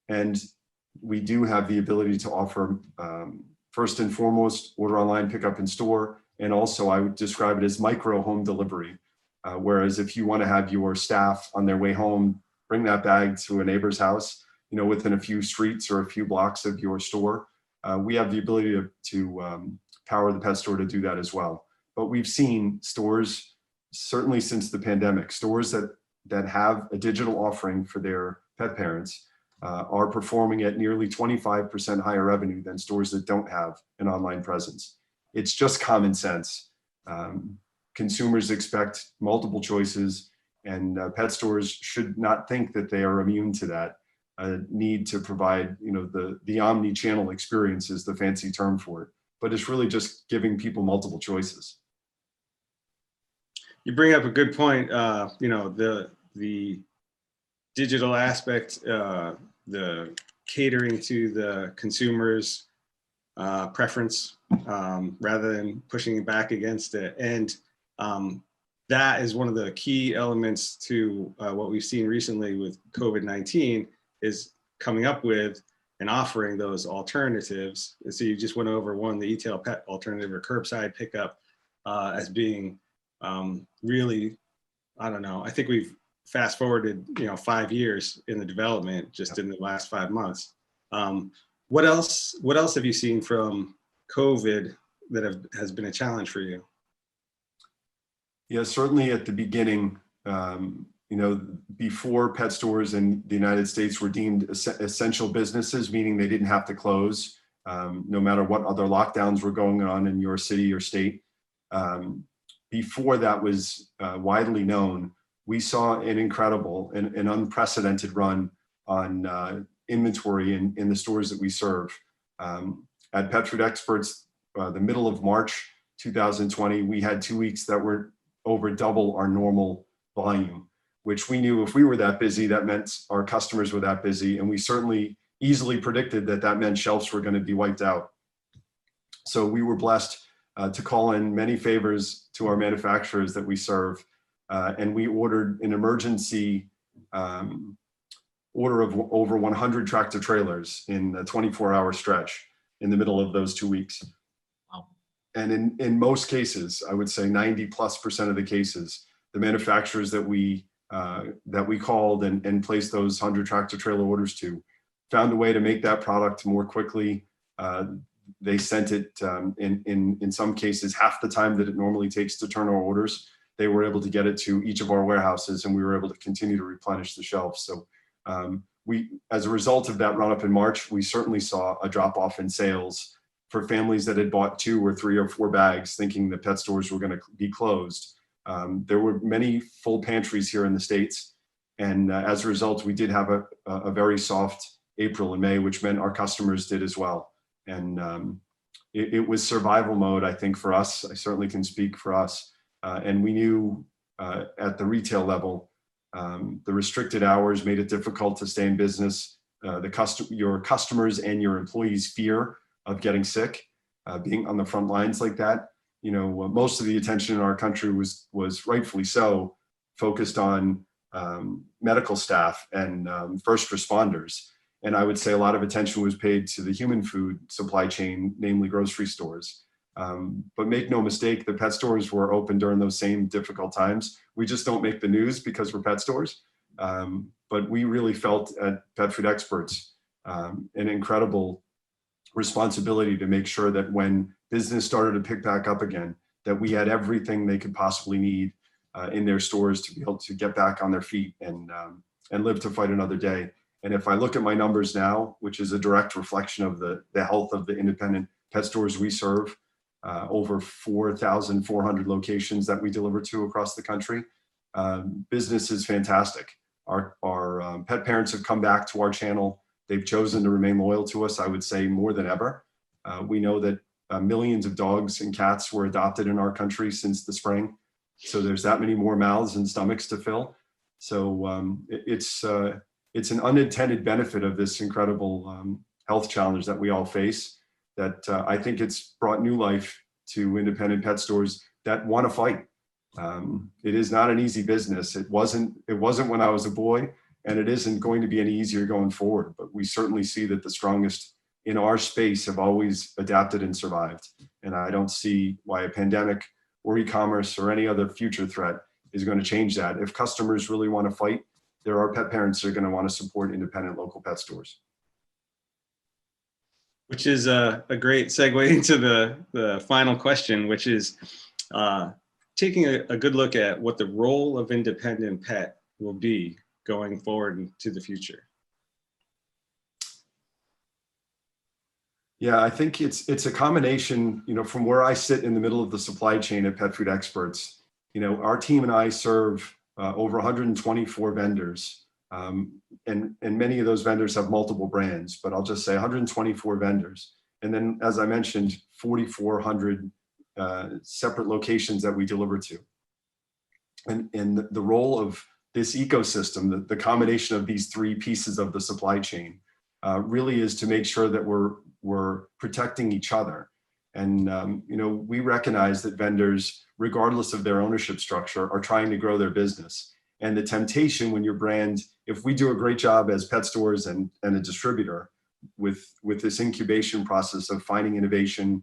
And we do have the ability to offer, first and foremost, order online, pick up in store. And also I would describe it as micro home delivery. Whereas if you want to have your staff on their way home, bring that bag to a neighbor's house, within a few streets or a few blocks of your store, we have the ability to power the pet store to do that as well. But we've seen stores, certainly since the pandemic, stores that have a digital offering for their pet parents are performing at nearly 25% higher revenue than stores that don't have an online presence. It's just common sense. Consumers expect multiple choices, and pet stores should not think that they are immune to that need to provide, the omni-channel experience is the fancy term for it, but it's really just giving people multiple choices.
You bring up a good point. The digital aspect, the catering to the consumer's preference rather than pushing back against it. And that is one of the key elements to what we've seen recently with COVID-19, is coming up with and offering those alternatives. And so you just went over one, the E-Tail Pet alternative or curbside pickup as being really, I don't know, I think we've fast forwarded 5 years in the development just in the last 5 months. What else have you seen from COVID has been a challenge for you?
Yeah, certainly at the beginning, before pet stores in the United States were deemed essential businesses, meaning they didn't have to close, no matter what other lockdowns were going on in your city or state. Before that was widely known, we saw an incredible and an unprecedented run on inventory in the stores that we serve. At Pet Food Experts, the middle of March 2020, we had 2 weeks that were over double our normal volume, which we knew if we were that busy, that meant our customers were that busy. And we certainly easily predicted that that meant shelves were going to be wiped out. So we were blessed to call in many favors to our manufacturers that we serve. And we ordered an emergency order of over 100 tractor trailers in a 24-hour stretch in the middle of those 2 weeks. And in most cases, I would say 90+% of the cases, the manufacturers that we called and placed those 100 tractor trailer orders to found a way to make that product more quickly. They sent it in some cases half the time that it normally takes to turn our orders. They were able to get it to each of our warehouses, and we were able to continue to replenish the shelves. So as a result of that run up in March, we certainly saw a drop off in sales for families that had bought 2 or 3 or 4 bags thinking the pet stores were going to be closed. There were many full pantries here in the States. And as a result, we did have a very soft April and May, which meant our customers did as well. And it was survival mode, I think, for us. I certainly can speak for us. And we knew at the retail level, the restricted hours made it difficult to stay in business. Your customers and your employees' fear of getting sick, being on the front lines like that. Most of the attention in our country was rightfully so focused on medical staff and first responders. And I would say a lot of attention was paid to the human food supply chain, namely grocery stores. But make no mistake, the pet stores were open during those same difficult times. We just don't make the news because we're pet stores. But we really felt at Pet Food Experts an incredible responsibility to make sure that when business started to pick back up again, that we had everything they could possibly need in their stores to be able to get back on their feet and live to fight another day. And if I look at my numbers now, which is a direct reflection of the health of the independent pet stores we serve, over 4,400 locations that we deliver to across the country, business is fantastic. Our pet parents have come back to our channel. They've chosen to remain loyal to us, I would say, more than ever. We know that millions of dogs and cats were adopted in our country since the spring. So there's that many more mouths and stomachs to fill. So it's an unintended benefit of this incredible health challenge that we all face that I think it's brought new life to independent pet stores that want to fight. It is not an easy business. It wasn't when I was a boy, and it isn't going to be any easier going forward, but we certainly see that the strongest in our space have always adapted and survived. And I don't see why a pandemic or e-commerce or any other future threat is going to change that. If customers really want to fight, there are pet parents that are going to want to support independent local pet stores.
Which is a great segue into the final question, which is taking a good look at what the role of independent pet will be going forward into the future.
Yeah, I think it's a combination, from where I sit in the middle of the supply chain at Pet Food Experts, our team and I serve over 124 vendors. And many of those vendors have multiple brands, but I'll just say 124 vendors. And then, as I mentioned, 4,400 separate locations that we deliver to. And the role of this ecosystem, the combination of these 3 pieces of the supply chain, really is to make sure that we're protecting each other. And we recognize that vendors, regardless of their ownership structure, are trying to grow their business. And the temptation when your brand, if we do a great job as pet stores and a distributor with this incubation process of finding innovation,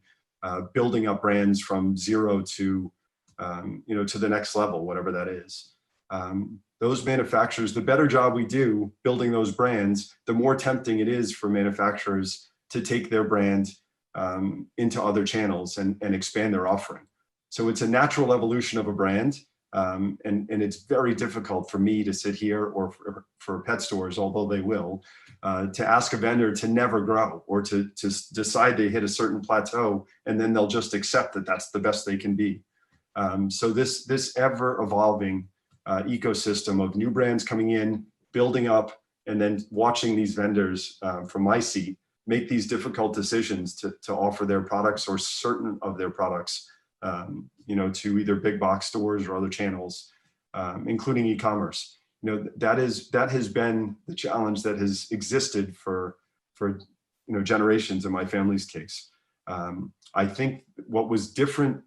building up brands from 0 to the next level, whatever that is. Those manufacturers, the better job we do building those brands, the more tempting it is for manufacturers to take their brand into other channels and expand their offering. So it's a natural evolution of a brand. And it's very difficult for me to sit here or for pet stores, although they will, to ask a vendor to never grow or to decide they hit a certain plateau and then they'll just accept that that's the best they can be. So this ever evolving ecosystem of new brands coming in, building up, and then watching these vendors from my seat make these difficult decisions to offer their products or certain of their products, to either big box stores or other channels, including e-commerce. That has been the challenge that has existed for generations in my family's case. I think what was different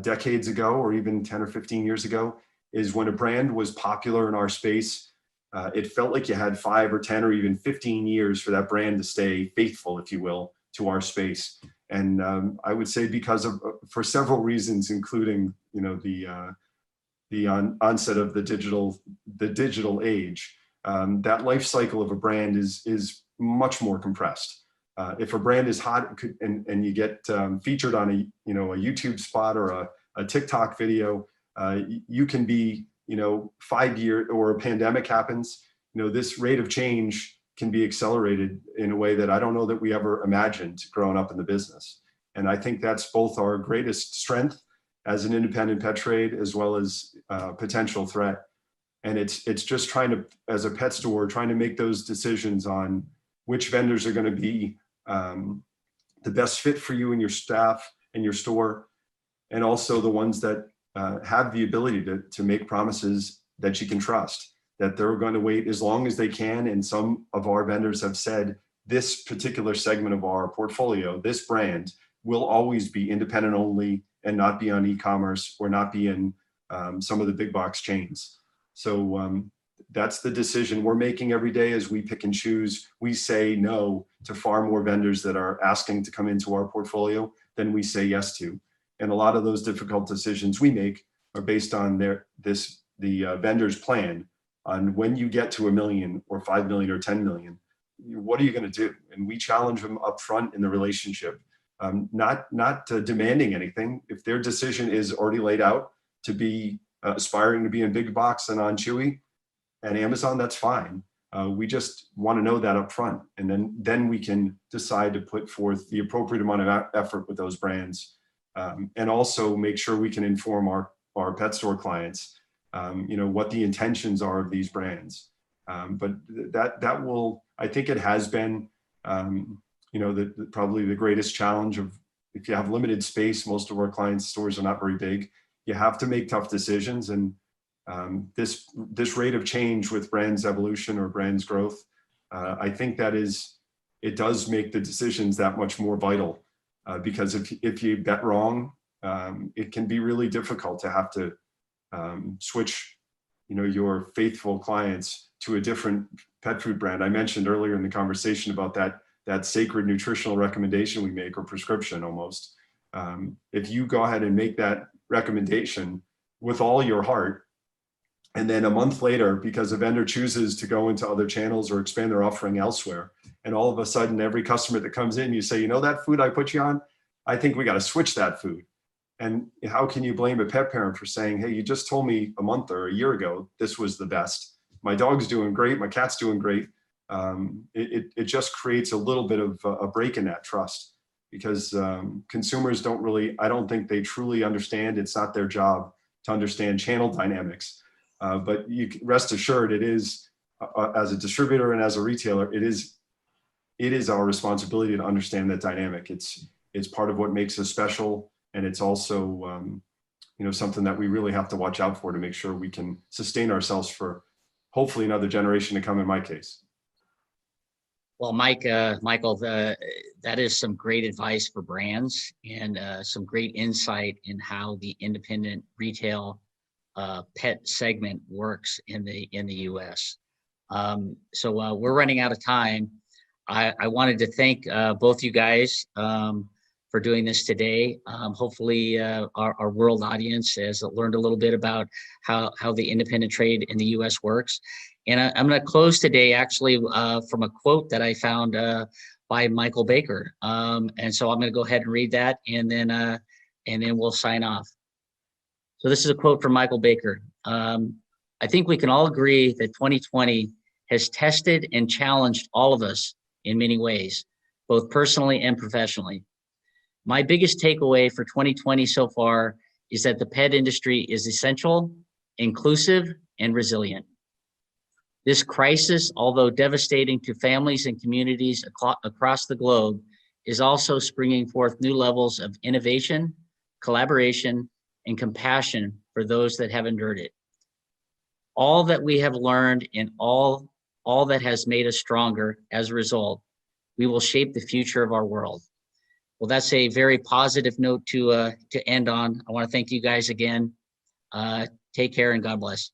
decades ago, or even 10 or 15 years ago, is when a brand was popular in our space, it felt like you had 5 or 10 or even 15 years for that brand to stay faithful, if you will, to our space. And I would say for several reasons, including the onset of the digital age, that life cycle of a brand is much more compressed. If a brand is hot and you get featured on a YouTube spot or a TikTok video, you can be 5 years, or a pandemic happens, this rate of change can be accelerated in a way that I don't know that we ever imagined growing up in the business. And I think that's both our greatest strength as an independent pet trade, as well as potential threat. And it's just as a pet store, trying to make those decisions on which vendors are going to be the best fit for you and your staff and your store, and also the ones that have the ability to make promises that you can trust, that they're going to wait as long as they can. And some of our vendors have said, this particular segment of our portfolio, this brand, will always be independent only and not be on e-commerce or not be in some of the big box chains. So that's the decision we're making every day as we pick and choose. We say no to far more vendors that are asking to come into our portfolio than we say yes to. And a lot of those difficult decisions we make are based on the vendor's plan on when you get to 1 million or 5 million or 10 million, what are you going to do? And we challenge them up front in the relationship, not demanding anything. If their decision is already laid out to be aspiring to be in big box and on Chewy and Amazon, that's fine. We just want to know that up front. And then we can decide to put forth the appropriate amount of effort with those brands. And also make sure we can inform our pet store clients, what the intentions are of these brands. But that will, I think it has been, probably the greatest challenge of, if you have limited space, most of our clients' stores are not very big. You have to make tough decisions. And this rate of change with brands evolution or brands growth, I think it does make the decisions that much more vital. Because if you bet wrong, it can be really difficult to have to switch, your faithful clients to a different pet food brand. I mentioned earlier in the conversation about that sacred nutritional recommendation we make, or prescription almost. If you go ahead and make that recommendation with all your heart, and then a month later, because a vendor chooses to go into other channels or expand their offering elsewhere, and all of a sudden every customer that comes in, you say, that food I put you on, I think we got to switch that food. And how can you blame a pet parent for saying, hey, you just told me a month or a year ago this was the best. My dog's doing great, my cat's doing great. It just creates a little bit of a break in that trust, because consumers I don't think they truly understand. It's not their job to understand channel dynamics. But you can rest assured, it is, as a distributor and as a retailer, it is our responsibility to understand that dynamic. It's part of what makes us special. And it's also, something that we really have to watch out for to make sure we can sustain ourselves for hopefully another generation to come, in my case.
Well, Michael, that is some great advice for brands, and some great insight in how the independent retail pet segment works in the U.S. So we're running out of time. I wanted to thank both you guys for doing this today. Hopefully our world audience has learned a little bit about how the independent trade in the US works. And I'm going to close today actually from a quote that I found by Michael Baker. And so I'm going to go ahead and read that, and then we'll sign off. So this is a quote from Michael Baker. I think we can all agree that 2020 has tested and challenged all of us in many ways, both personally and professionally. My biggest takeaway for 2020 so far is that the pet industry is essential, inclusive, and resilient. This crisis, although devastating to families and communities across the globe, is also springing forth new levels of innovation, collaboration, and compassion for those that have endured it. All that we have learned and all that has made us stronger as a result, we will shape the future of our world. Well, that's a very positive note to end on. I want to thank you guys again. Take care and God bless.